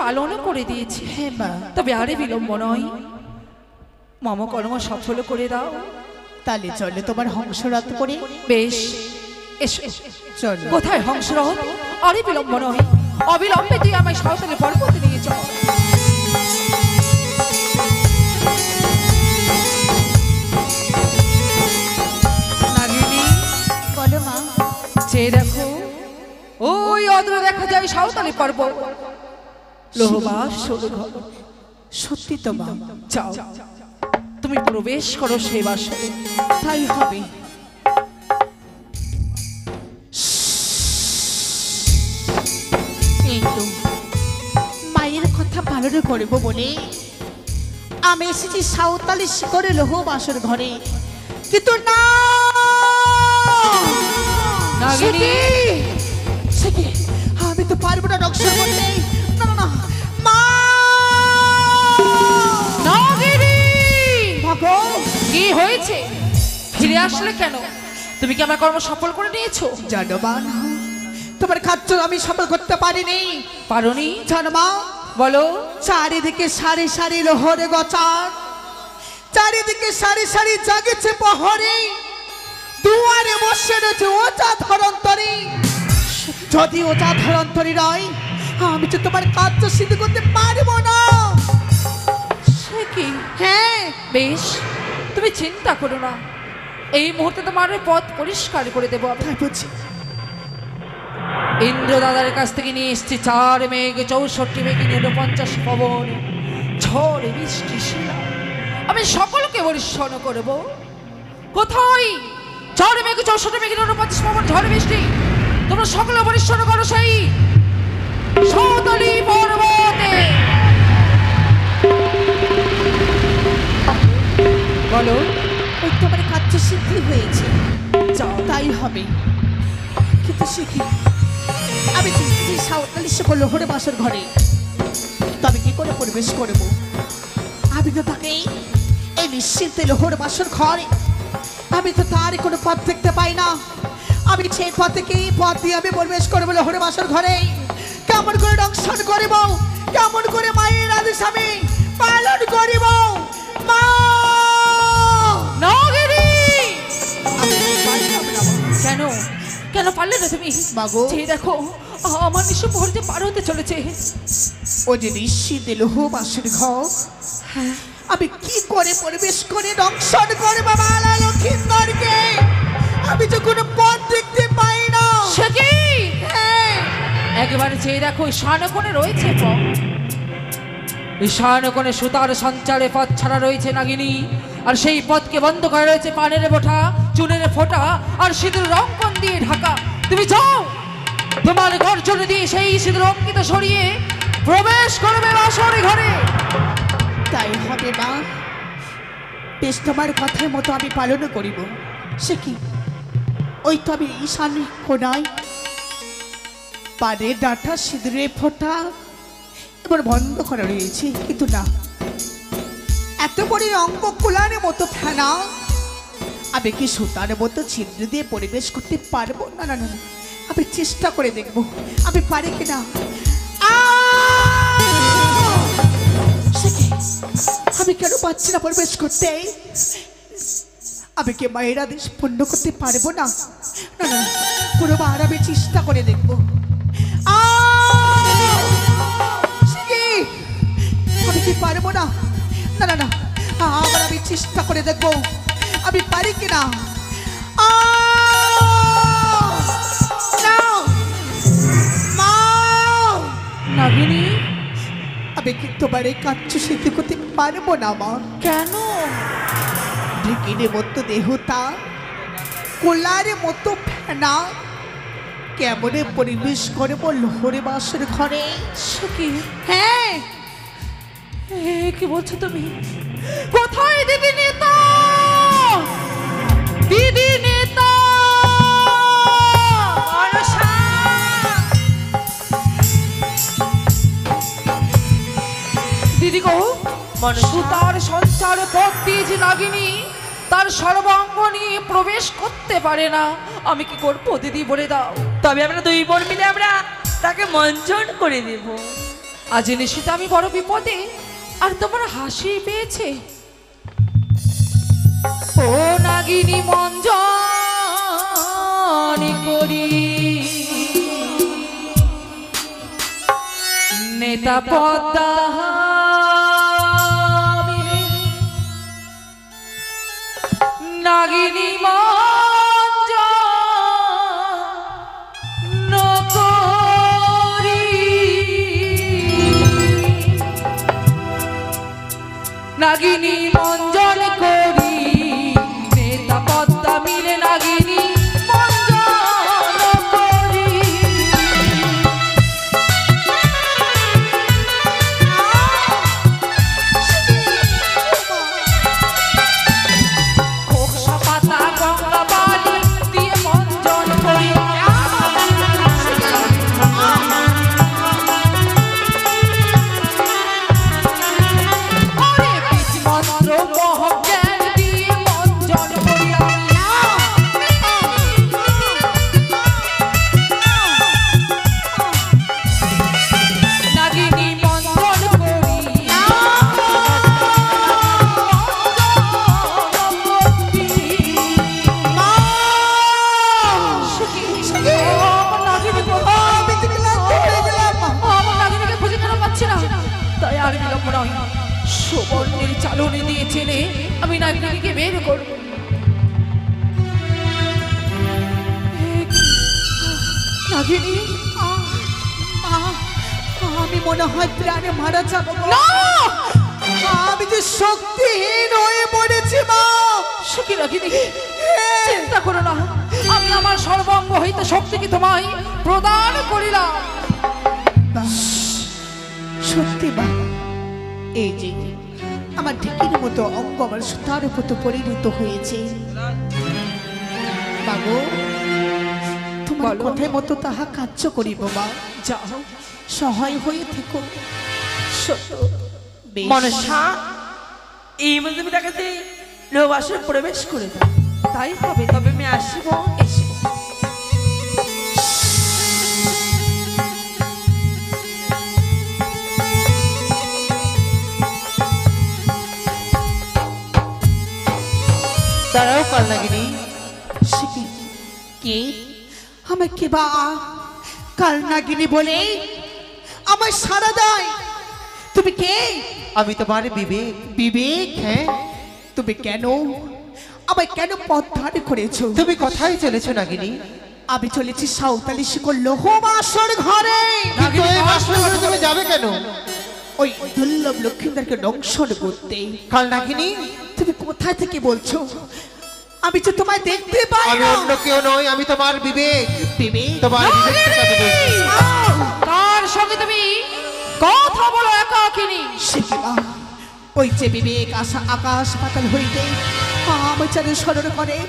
পালন করে দিয়েছি। হ্যাঁ মা, তবে আরে বিলম্ব নয়, মম কর্ম সফল করে দাও। তাহলে চলে তোমার হংসরথ করে। বেশ, এসো। চলো। কোথায় হংসরথ? আরে বিলম্ব নয়, অবিলম্বে তুই আমায় সাঁওতালি পর্বতে নিয়ে চল। নাগিনী, বলো মা। চেয়ে দেখো, ওই অদূরে দেখা যায় সাঁওতালি পর্বত, লোহবাস সরুঘর। সত্যি তো মা। যাও, তুমি প্রবেশ করো সেই বাসরে। তাই হবে। এই তো মায়ের কথা পালন করব বলে আমি এসেছি সাঁওতালি শিকরে লোহ বাসর ঘরে, কিন্তু না নাগিনী, সে কি? আমি তো পারবো না নকশা করতে। না না না মা। নাগিনী, ভাগো। কি হয়েছে? ফিরে আসলে কেন? তুমি কি আমার কর্ম সফল করে নিয়েছো? জানো মা, তোমার কাজ আমি সফল করতে পারিনি। পারোনি? জানো মা, বলো। চারিদিকে সারি সারি লোহরে গচার, চারিদিকে সারি সারি জাগেছে প্রহরে, দুয়ারে বসে রয়েছে ওজা ধরন্তরী। যদি ওজা ধরন্তরী নয়, আমি তো তোমার কাজ সিদ্ধ করতে পারবো না। সে কি? হ্যাঁ, বেশ, তুমি চিন্তা করো না, এই মুহূর্তে তোমার ওই পথ পরিষ্কার করে দেবো আমি। তাই বলছি। ইন্দ্র দাদার কাছ থেকে নিয়ে এসছি 4 মেঘ 64 মেঘে 49 পবন, ঝড় বৃষ্টি শিলা, আমি সকলকে বরিষ্ণ করব। কোথায় 4 মেঘ 64 মেঘে 49 পবন, ঝড় বৃষ্টি? তোমরা সকলে বরিষ্ণ করো সেই সাঁওতালি পর্বতে। বলো। ওই তোমার কাজ সিদ্ধি হয়েছে, যাও। তাই হবে। কিন্তু সে কি? আমি এই সাঁওতালি শিকর লোহরে বাসর ঘরে তবে কি করে প্রবেশ করব? আমি তো তাকে এই নিশ্চিন্তে লোহরে বাসর ঘরে, আমি তো তার কোনো পথ দেখতে পাই না। আমি সেই পথে কি পথ দিয়ে আমি প্রবেশ করবো লোহরে বাসর ঘরে? কেমন করে দংশন করিব? কেমন করে মায়ের আদেশ আমি পালন করিব? মা! নাগিনী! আমি পারলাম না, মা। কেন কেন পারলে না তুমি? মাগো। যে দেখো, আমার নিশ্চয় ভোর যে পার হতে চলেছে। ও যে নিশ্চিত লোহ বাসর ঘর, আমি কি করে প্রবেশ করে দংশন করে বাবা লক্ষিন্দরকে? আমি তো কোনো পথ দেখতে পাই না। সে কি? হ্যাঁ, একেবারে চেয়ে দেখো, ঈশানকোণে রয়েছে পথ। ঈশানকোণে সুতার সঞ্চারে পথ ছাড়া রয়েছে নাগিনী, আর সেই পথকে বন্ধ করা রয়েছে পানের বোঠা, চুনের ফোঁটা আর সিঁদুর রঙ্কন দিয়ে ঢাকা। তুমি যাও, তোমার গর্জন দিয়ে সেই সিঁদুর অঙ্কিত সরিয়ে প্রবেশ করবে বাসর ঘরে। তাই হবে মা। বেশ, তোমার কথার মতো আমি পালন করিব। সে কি? ওই তো আমি ঈশান কোনায় পানের ডাঁটা সিঁদুরে ফোঁটা এবার বন্ধ করা রয়েছে, কিন্তু না, এত বড় অঙ্ক কুলার মতো ফেনা আমি কি সুতার মতো ছিদ্র দিয়ে পরিবেশ করতে পারবো? না না না, আমি চেষ্টা করে দেখবো আমি পারি কিনা। আমি কেন পাচ্ছি না প্রবেশ করতে? আমি কি মায়ের আদেশ পূর্ণ করতে পারবো না? না না, পুরোবার আমি চেষ্টা করে দেখবো। আমি কি পারবো না? না না না, আবার আমি চেষ্টা করে দেখবো আমি পারি কিনা। নাগিনী, আমি কি তোমার এই কাচ্য সিদ্ধি করতে পারবো না মা? কেন? ঢেকিনের মতো দেহতা, কোলার মতো ফেনা কেমনে পরিবেশ করবো লোহরে বাসর ঘরে? সে কি? হ্যাঁ, কি বলছো তুমি? কোথায় দিদি নেতা? দিদি নেতা! দিদি গো, সুতার সঞ্চারে পথ দিয়েছি নাগিনী, তার সর্বাঙ্গ নিয়ে প্রবেশ করতে পারে না। আমি কি করবো দিদি, বলে দাও। তবে আমরা 2 বোন মিলে আমরা তাকে মঞ্চন করে দেব। আজ নিশ্চিত আমি বড় বিপদে, আর তোমার হাসি পেয়েছে। ও নাগিনী মঞ্জনি করি নেতা পদ্মা নাগিনী নাগিনী মঞ্জন করি নেতা পদ্মা মিলে নাগিনী মঞ্জন করি। খোকসা পাতা গঙ্গা বালি দিয়ে মঞ্জন করি। সুবর্ণের চালনে দিয়ে চেনে আমি নাগিনীকে বের করব। নাগিনী আমি মনে হয় প্রাণে মারা যাবো গো। আমি যে শক্তিহীন হয়ে পড়েছি মা। সুখী নাগিনী চিন্তা করো না, আমি আমার সর্বাঙ্গ হইতে শক্তিকে তোমায় প্রদান করিলাম। সত্যি মা, এই যে আমার ঢেকির মতো অঙ্গ আমার সুতার মতো পরিণত হয়েছে। বাবু তোমার কথায় মতো তাহা কার্য করিব মা। যাও সহায় হয়ে থেকো। সত্য বেশ। মনসা এই মধ্যে আমি দেখাতে লোবাসে প্রবেশ করে দাও। তাই হবে, তবে আমি আসবো। এসে দাঁড়াও কালনাগিনী। কে আমার কে বা কালনাগিনী বলে আমার সারা দেয়? তুমি কে? আমি তোমার বিবেক। বিবেক? হ্যাঁ। তুমি কেন আমায় কেন পথ ধারে করেছো? তুমি কোথায় চলেছো নাগিনী? আমি চলেছি সাঁওতালি শিকল লোহবাসর ঘরে। কিন্তু এই বাসর ঘরে তুমি যাবে কেন? ওই দুর্লভ লক্ষ্মীদারকে দংশন করতে। কালনাগিনী তুমি কোথায় থেকে বলছো? আমি তো তোমায় দেখতে পাই আমি না। অন্য কেউ নই, আমি তোমার বিবেক। বিবেক? তোমার বিবেক থেকে বলছি। কার সঙ্গে তুমি কথা বলো একাকিনী? শিখিবা ওই যে বিবেক আশা আকাশ পাতাল হইতে আমার চারে স্মরণ করে।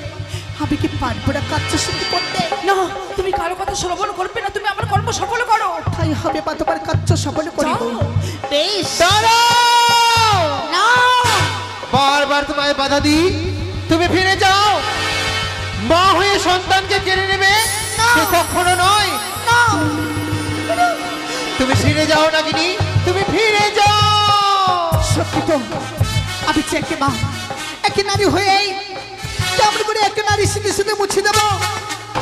আমি কি পারবো না কার্য সিদ্ধি করতে? না, তুমি কারো কথা শ্রবণ করবে না, তুমি আমার কর্ম সফল করো। তাই হবে বা তোমার কার্য সফল করিব। যাও। বেশ। দাঁড়াও! না বারবার তোমায় বাধা দিই, তুমি ফিরে যাও। মা হয়ে সন্তানকে কেড়ে নেবে সে কখনো নয়। না তুমি ফিরে যাও নাগিনী, তুমি ফিরে যাও। সত্যি তো আমি যে একে মা একে নারী হয়ে কেমন করে একে নারী সিদ্ধি সিদ্ধি মুছে দেবো?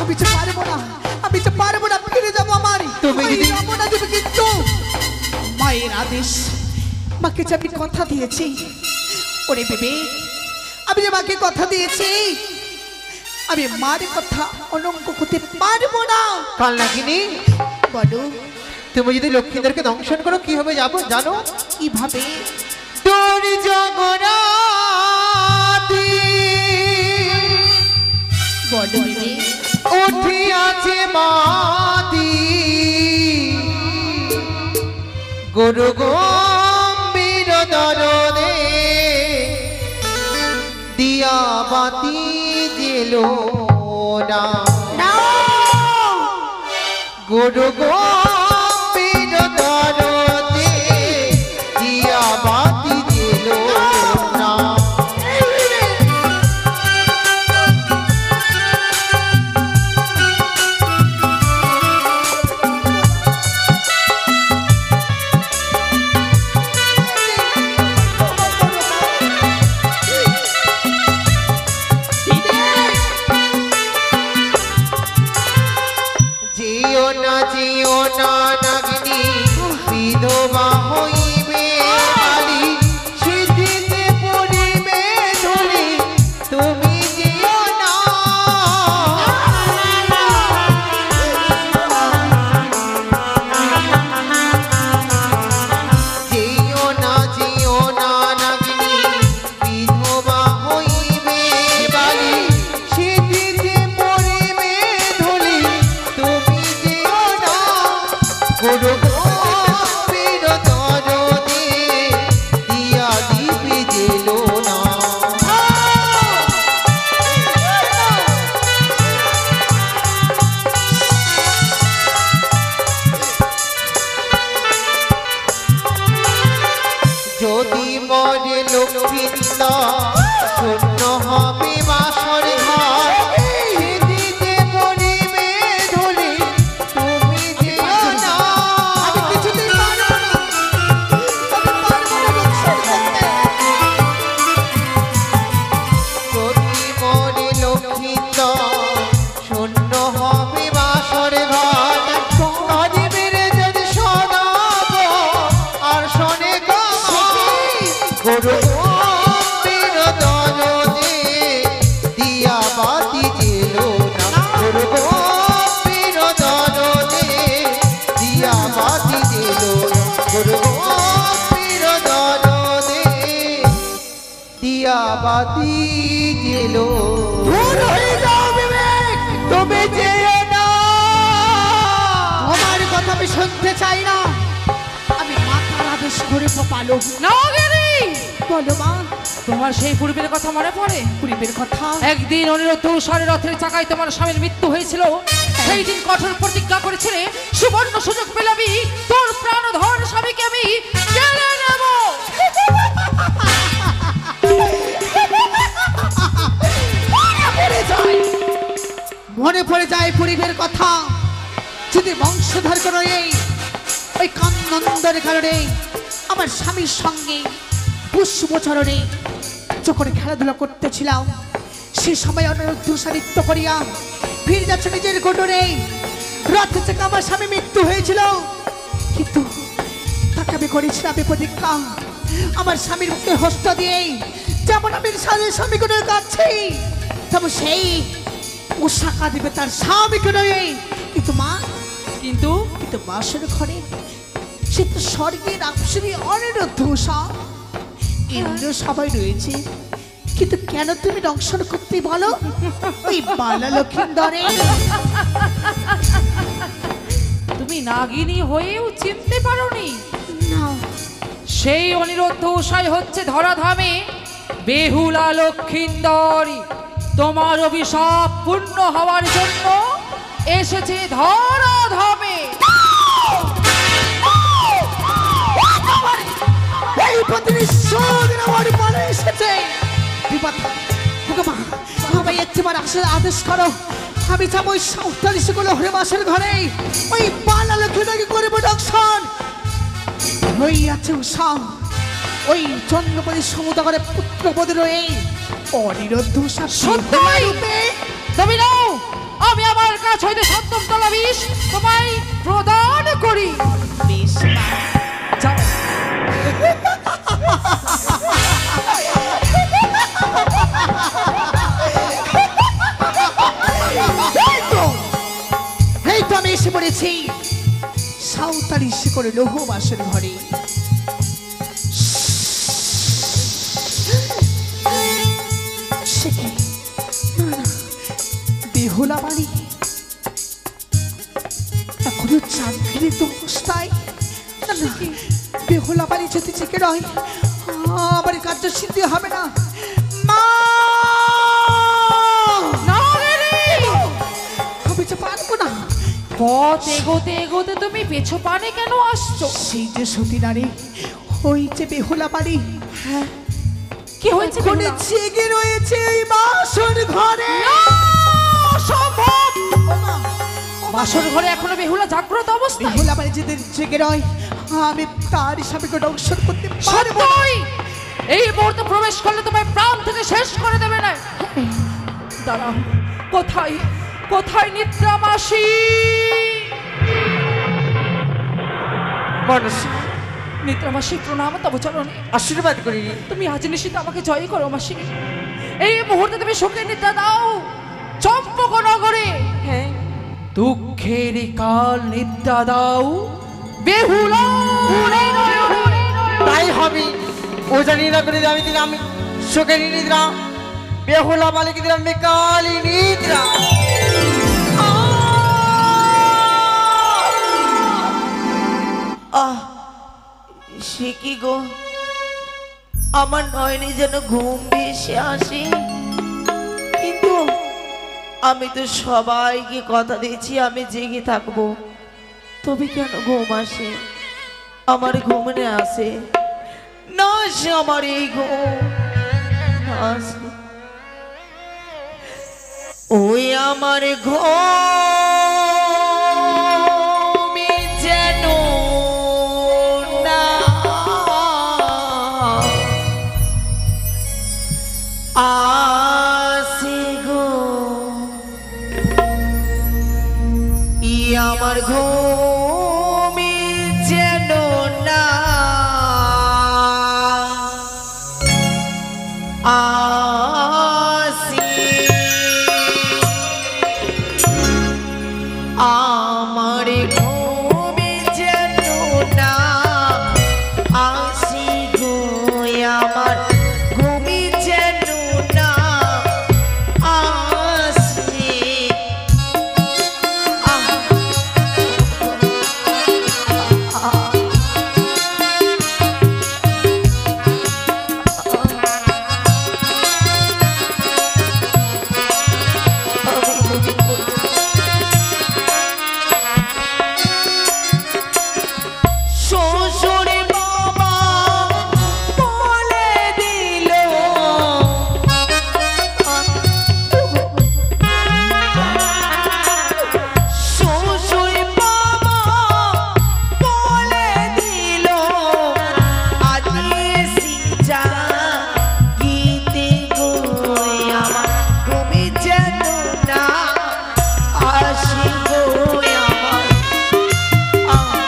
আমি যে পারবো না, আমি যে পারবো না। ফিরে যাবো আমার। তুমি যদি- যাবো না তুমি কিন্তু মায়ের আদেশ। মাকে যে আমি কথা দিয়েছি, ওরে বিবেক আমি যে মাকে কথা দিয়েছি আমি মার কথা অলঙ্ক করতে পারবো না। কালনাগিনী বলো তুমি যদি লক্ষ্মীদেরকে দংশন করো কি হবে যাবো জানো? কিভাবে? তোর জগরাতি বলো বিবেক। উঠিয়াছে মাতি গুরু গম্ভীর দরদে দিয়া বাতি জেলো না। গুরু গম্ভীর দরদে দিয়া বাতি জেলো না। যেও না নাগিনী বিধবা হইবে বালি সিদ্ধিতে পড়িবে ধুলি তুমি যেও না যেও না নাগিনী বিধবা হইবে বালি সিদ্ধিতে পড়িবে ধুলি তুমি যেও না গুরু গোবিন্দ দরদে দিয়া দিবি জেলো না যদি মরে লক্ষ্মীন্দা শূন্য হবে বাসর ঘর সিদ্ধিতে পড়িবে ধুলি তুমি যেও না আমি কিছুতেই পারবো না। আমি পারবো না রক্ষণ করতে। যদি মরে লক্ষ্মীন্দা শূন্য হবে বাসর ঘর গরিবের যদি শোনাব আর শোনে গুরু গোবিন্দ দরদে দিয়া বাতি জেলো না গুরু গোবিন্দ দরদে দিয়া বাতি জেলো না গুরু গোবিন্দ দরদে দিয়া বাতি জেলো দূর হয়ে যাও বিবেক, তুমি যেও না তোমার কথা আমি শুনতে চাই না। আমি মাতার আদেশ করে পালো। নাগিনী, বলো মা, তোমার সেই পূর্বের কথা মনে পড়ে? পূর্বের কথা একদিন অনিরুদ্ধ সাড়ে রথের চাকায় তোমার স্বামীর মৃত্যু হয়েছিল। সেই দিন কঠোর প্রতিজ্ঞা করেছিলে, সুবর্ণ সুযোগ পেলে আমি তোর প্রাণধর স্বামীকে আমি কেড়ে নেব। মনে পড়ে যায় পূর্বের কথা। যদি বংশধর কোনো এই ওই কান্দনের কারণে আমার স্বামীর সঙ্গে পুষ্পচরণে যখন খেলাধুলা করতেছিলাম, সে সময় অনিরুদ্ধ সারিত্য করিয়া ফিরে যাচ্ছে নিজের গোটরে। রাত্রে থেকে আমার স্বামী মৃত্যু হয়েছিল, কিন্তু তাকে আমি করেছিলাম প্রতিজ্ঞা, আমার স্বামীর মুখে হস্ত দিয়ে যেমন আমি স্বামী করে কাছে তেমন সেই পোশাকা দিবে তার স্বামীকে নয়। কিন্তু মা, কিন্তু কিন্তু বাসর ঘরে সে তো স্বর্গের আপসরি অনিরুদ্ধ ইন্দ্র সবাই রয়েছে, কিন্তু কেন তুমি দংশন করতে বলো ওই বালা লক্ষিন্দরে? তুমি নাগিনী হয়েও চিনতে পারোনি? না, সেই অনিরুদ্ধ উষাই হচ্ছে ধরাধামে বেহুলা লক্ষিন্দরী। তোমার অভিশাপ পূর্ণ হওয়ার জন্য এসেছে ধরাধামে। এই প্রতিনিধির আমার পালে এসেছে বিপদ। ভগবান, সবাই একটিবার আসার আদেশ করো। আমি যাবো ওই সাঁওতালি সেগুলো হরে বাসের ঘরে, ওই বালা লক্ষ্মীটাকে করবো দংশন। ওই আছে উষা, ওই চন্দ্রপতি সমুদ্রে পুত্রপদ রয়ে অনিরুদ্ধ উষা সত্যই তুমি নাও, আমি আমার কাছ হইতে সপ্তম তলা বিষ তোমায় প্রদান করি। যাও। এই তো আমি এসে পড়েছি সাঁওতালি শিকড়ে লৌহ বাসের ঘরে। সে কি? না, না, বেহুলা বাড়ি এখনো চাকরির তো অবস্থায়। না, না, বেহুলা বাড়ি যদি চেকে নয় আমার কার্য সিদ্ধি হবে না। মা, আমি যে পারবো না। পথ এগোতে এগোতে তুমি পেছো পানে কেন আসছো? সেই যে সতী নারী, ওই যে বেহুলা বাড়ি, কি হয়েছে? কোনে জেগে রয়েছে এই বাসর ঘরে। অসম্ভব! বাসর ঘরে এখনো বেহুলা জাগ্রত অবস্থায়। বেহুলা বাড়ি যেদিন জেগে রয় আমি তার স্বামীকে দংশন করতে পারবো না। সত্যই এই মুহূর্তে প্রবেশ করলে তোমায় প্রাণ থেকে শেষ করে দেবে না। দাঁড়াও, কোথায় কোথায় নিদ্রা মাসি? মানসী নিদ্রা মাসি প্রণাম তব চরণে। আশীর্বাদ করি। তুমি আজ নিশ্চিত আমাকে জয় করো মাসি। এই মুহূর্তে তুমি সুখের নিদ্রা দাও চম্পকনগরে। হ্যাঁ দুঃখের কাল নিদ্রা দাও বেহুলা। তাই হবে। ও জানি না করে আমি দিলাম সুখের নিদ্রা, বেহুলা মালিক দিলাম বেকালি নিদ্রা। সে কি গো, আমার নয়নে যেন ঘুম ভেসে আসে, কিন্তু আমি তো সবাইকে কথা দিয়েছি আমি জেগে থাকবো, তবে কেন ঘুম আসে? আমার ঘুম না আসে না, আসে আমার এই ঘুম না আসে। ওই আমার ঘুম যেন না আসে গো, আমার ঘুম যেন না আসে, আমার ঘুম যেন না আসে গো, আমার ঘুম যেন না আসে। শ্বশুর বাবা বলে দিল, শ্বশুর বাবা বলে দিল, আজ এসি যা গীতে গো, আমার ঘুমে যেন না আসে গো, আমার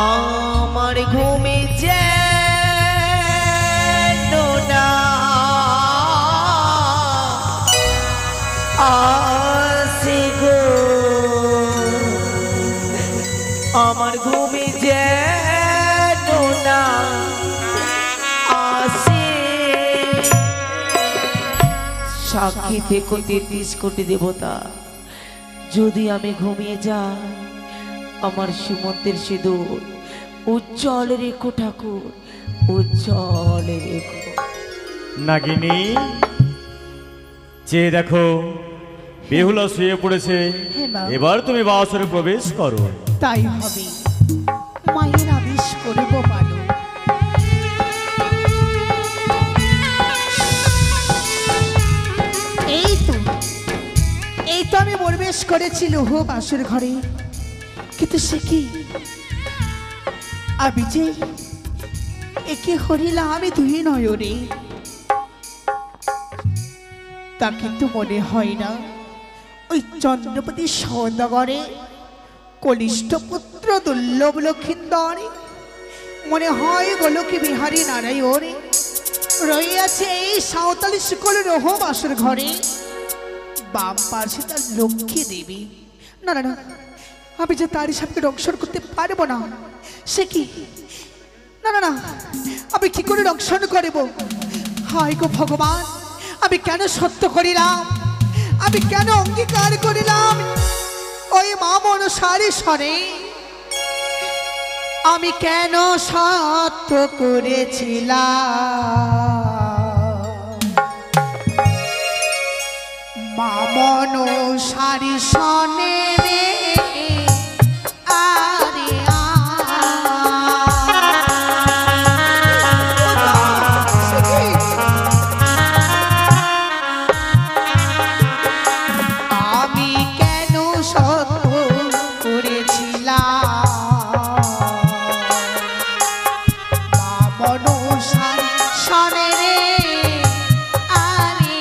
আমার ঘুমে যেন না আসে গো, আমার ঘুমে যেন না আসে। সাক্ষী থেকো 33 কোটি দেবতা, যদি আমি ঘুমিয়ে যাই আমার সীমন্তের সিঁদুর উজ্জ্বল রেখো ঠাকুর, উজ্জ্বল রেখো। নাগিনী চেয়ে দেখো, বেহুলা শুয়ে পড়েছে, এবার তুমি বাসরে প্রবেশ করো। তাই হবে, মায়ের আদেশ করব পালো। এই তো আমি প্রবেশ করেছি লৌহ বাসর ঘরে, কিন্তু সে কি আমি যে একে হরিলা আমি দুই নয়নে, তা কিন্তু মনে হয় না ওই চন্দ্রপতি সৌদাগরে কনিষ্ঠ পুত্র দুর্লভ লক্ষিন্দরে, মনে হয় গোলকে বিহারী নারায়ণ রইয়াছে এই 47 শিকল রোহ বাসর ঘরে, বাম পাশে তার লক্ষ্মী দেবী। না না না, আমি যে তারই সাথে রক্ষণ করতে পারবো না। সে কি, না না না, আমি কি করে রক্ষণ করব? হায় গো ভগবান, আমি কেন সত্য করিলাম, আমি কেন অঙ্গীকার করিলাম ওই মা মনসারী স্বরে, আমি কেন সত্য করেছিলাম মা মনসারী স্বরে রে, আরে আমি কেন সত্য করেছিলাম মা মনসারী স্বরে রে, আরে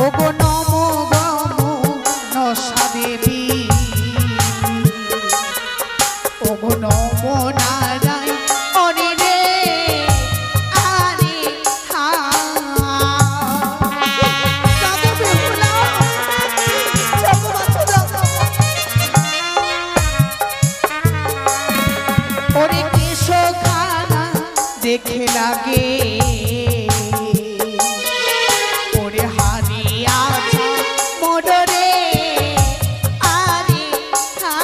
ওগো নমো গমো নশা দেবী ওগো নমো নারায়ণ অনে রে আরে হা জাগো বেহুলা জাগো বাচ্চা জাগো ওরে কেশো খানা দেখে লাগে ওরে হানি আছা মোডরে আরে হা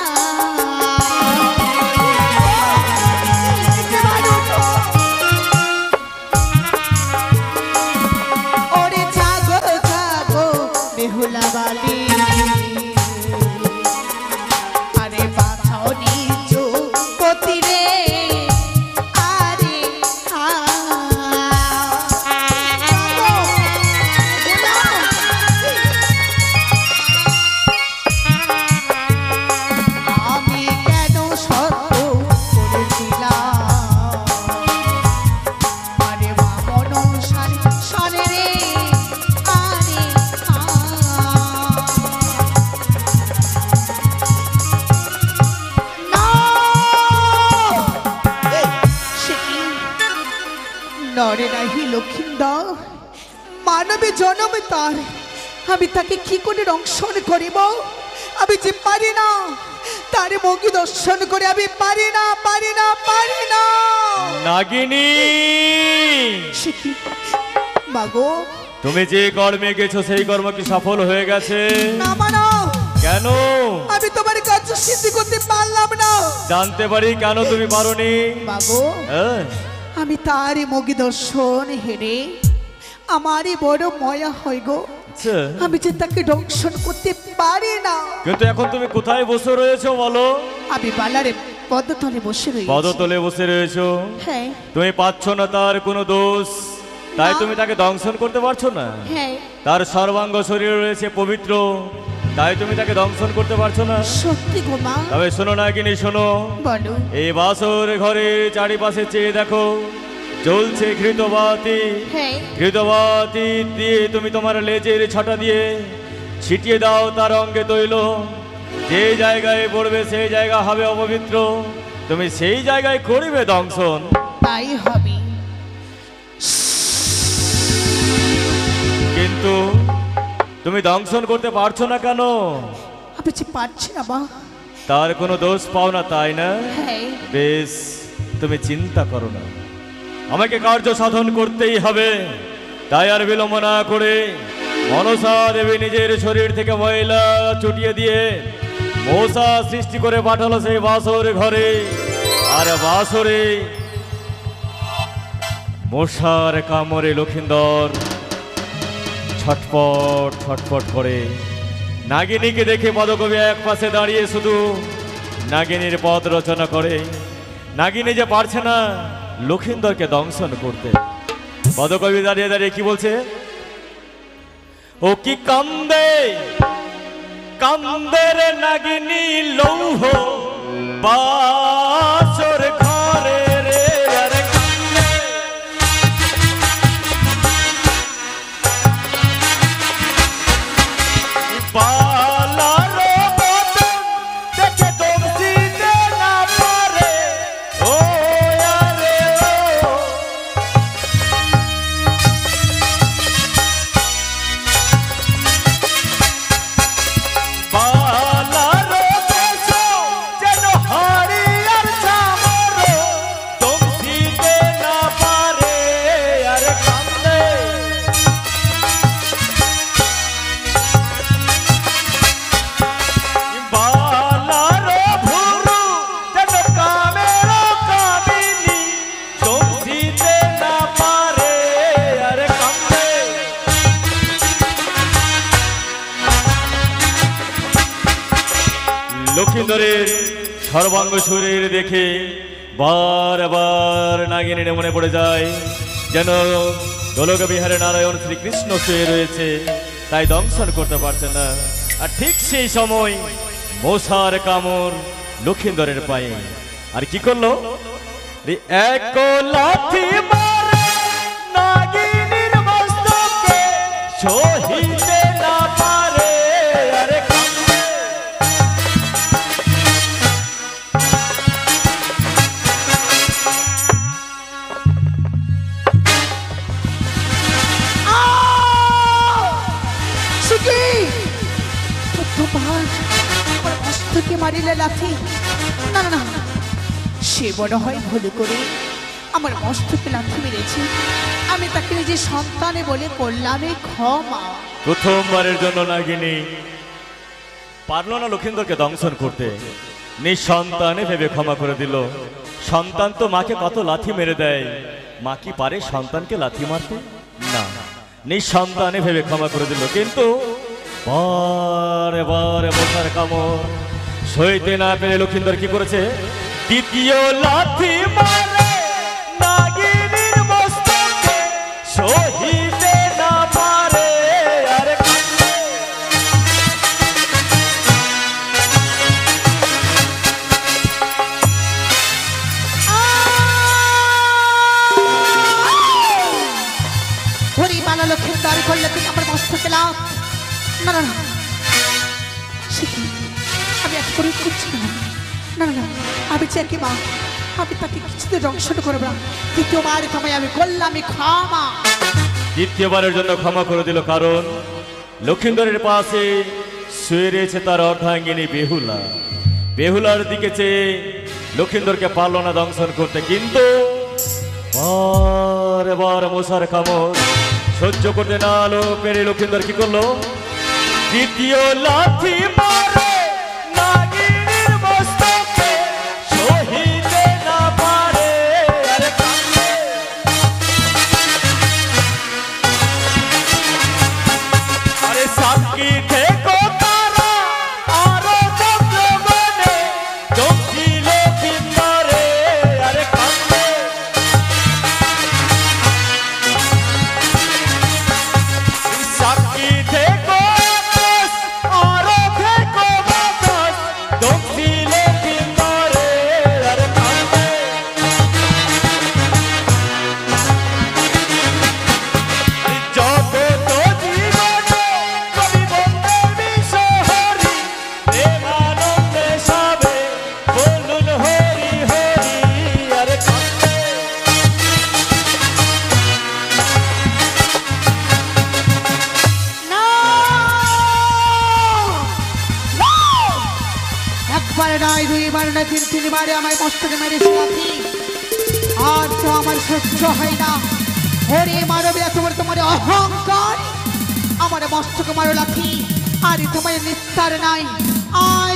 ওরে জাগো জাগো বেহুলা বালি আরে বাছাও নিচু পতি রে আরে হা আমি কেন সত্য করেছিলাম আরে বামন সারে রে আরে হা নরে নাহি লক্ষিন্দর মানবে জনমে তার আমি তাকে কি করে রংসন করিব আমি যে পারি না তারে মগি দর্শন করে আমি পারি না নাগিনী সে কি মাগো তুমি যে কর্মে গেছো সেই কর্ম কি সফল হয়ে গেছে? না মানো কেন? আমি তোমার কাজ সিদ্ধি করতে পারলাম না জানতে পারি কেন তুমি পারোনি? মাগো হ্যাঁ? আমি তারই মগি দর্শন হেরে আমারই বড় ময়া হয় গো আচ্ছা। আমি যে তাকে দর্শন করতে পারি না কিন্তু এখন তুমি কোথায় বসে রয়েছো বলো? আমি বালারে পদতলে বসে রয়েছি পদতলে বসে রয়েছো, হ্যাঁ তুমি পাচ্ছ না তার কোনো দোষ, তাই না। তুমি তাকে দংশন করতে পারছো না। হ্যাঁ তার সর্বাঙ্গ শরীর রয়েছে পবিত্র, তাই তুমি তাকে দংশন করতে পারছো না। সত্যি গো মা তবে শোনো নাগিনী শোনো, বলো এই বাসর ঘরে চারিপাশে চেয়ে দেখো, জ্বলছে ঘৃতবাতি। হ্যাঁ ঘৃতবাতি দিয়ে তুমি তোমার লেজের ছাটা দিয়ে ছিটিয়ে দাও তার অঙ্গে তৈল। যে জায়গায় পড়বে সেই জায়গা হবে অপবিত্র, তুমি সেই জায়গায় করিবে দংশন। তাই হবে কিন্তু তুমি দংশন করতে পারছো না কেন? আমি যে পারছি না মা তার কোনো দোষ পাও না তাই না? হ্যাঁ বেশ, তুমি চিন্তা করো না, আমাকে কার্য সাধন করতেই হবে। তাই আর বিলম্ব না করে মনসা দেবী নিজের শরীর থেকে ময়লা চুটিয়ে দিয়ে মশা সৃষ্টি করে পাঠালো সেই বাসর ঘরে। আর বাসরে মশার কামড়ে লক্ষিন্দর ছটপট ছটপট করে। নাগিনীকে দেখে পদকবি এক পাশে দাঁড়িয়ে শুধু নাগিনীর পদ রচনা করে। নাগিনী যে পারছে না লক্ষিন্দরকে দংশন করতে, পদকবি দাঁড়িয়ে দাঁড়িয়ে কি বলছে? ও কি কান্দে কান্দে রে নাগিনী লৌহ বাসর ঘরে রে, আরে কান্দে। বালার বদন দেখে দমসিতে না পারে, ও আরে ও। বালার বদন যেন হারিয়ার চামর, দমসিতে না পারে, আরে কান্দে। বালার ভুরু যেন কামের কামিনী, দমসিতে না পারে, আরে কান্দে। লক্ষিন্দরের সর্বাঙ্গ শরীর দেখে বারবার নাগিনীর মনে পড়ে যায় যেন গোলক বিহারে নারায়ণ শ্রীকৃষ্ণ শুয়ে রয়েছে, তাই দংশন করতে পারছে না। আর ঠিক সেই সময় মশার কামড় লক্ষিন্দরের পায়ে। আর কি করলো? এক লাথি মারে নাগিনীর মস্তকে, সহিতে মস্তকে মারিলে লাথি। না না না, সে বড় হয় ভুল করে আমার মস্তকে লাথি মেরেছে। আমি তাকে নিজের সন্তানে বলে করলাম এই ক্ষমা। প্রথমবারের জন্য নাগিনী পারল না লক্ষিন্দরকে দংশন করতে, নিঃসন্তানে ভেবে ক্ষমা করে দিল। সন্তান তো মাকে কত লাথি মেরে দেয়, মা কি পারে সন্তানকে লাথি মারতে? না, নিঃসন্তানে ভেবে ক্ষমা করে দিল। কিন্তু বারে বারে মশার কামড় সইতে না পেরে লক্ষিন্দর কি করেছে? দ্বিতীয় লাথি মারে নাগিনীর মস্তকে, সহিতে না পারে আর কাঁদে। হরি মালা লক্ষিন্দর করলে তুমি আমার মস্তকে লাথ। না না না, সে কি? আমি এক করে করছি না। না না না, আমি চাই কি মা, আমি তাকে কিছুতে দংশন করবো না। দ্বিতীয়বার তোমায় আমি করলাম ক্ষমা। দ্বিতীয়বারের জন্য ক্ষমা করে দিল, কারণ লক্ষিন্দরের পাশে শুয়ে রয়েছে তার অর্ধাঙ্গিনী বেহুলা। বেহুলার দিকে চেয়ে লক্ষিন্দরকে পারল না দংশন করতে, কিন্তু বারে বার মশার কামড় সহ্য করতে না পেরে লক্ষিন্দর কি করলো? দ্বিতীয় লাথি মারে নাগিনীর মস্তকে, সহিতে না পারে আর কাঁদে। আরে সাক্ষী থেকো তারা আরো চন্দ্রমনে, দক্ষিণ লক্ষিন্দরে আরে কাঁদে। সাক্ষী থেকো আকাশ, আরো থেকো বাতাস, দক্ষিণ লক্ষিন্দরে আরে কাঁদে। জগত জীবনে কবি বন্দে বিশহরি, প্রেমানন্দে সবে বলুন হরি হরি আরে কাঁদে। না, একবার নয়, দুইবার নয়, তিনবারে আমার মস্তকে মেরেছে লাথি। আর তো আমার সহ্য হয় না। হরে মানবে তোমার তোমার অহংকার, আমার মস্তকে মারো লাথি। আর তোমার নিস্তার নাই। আর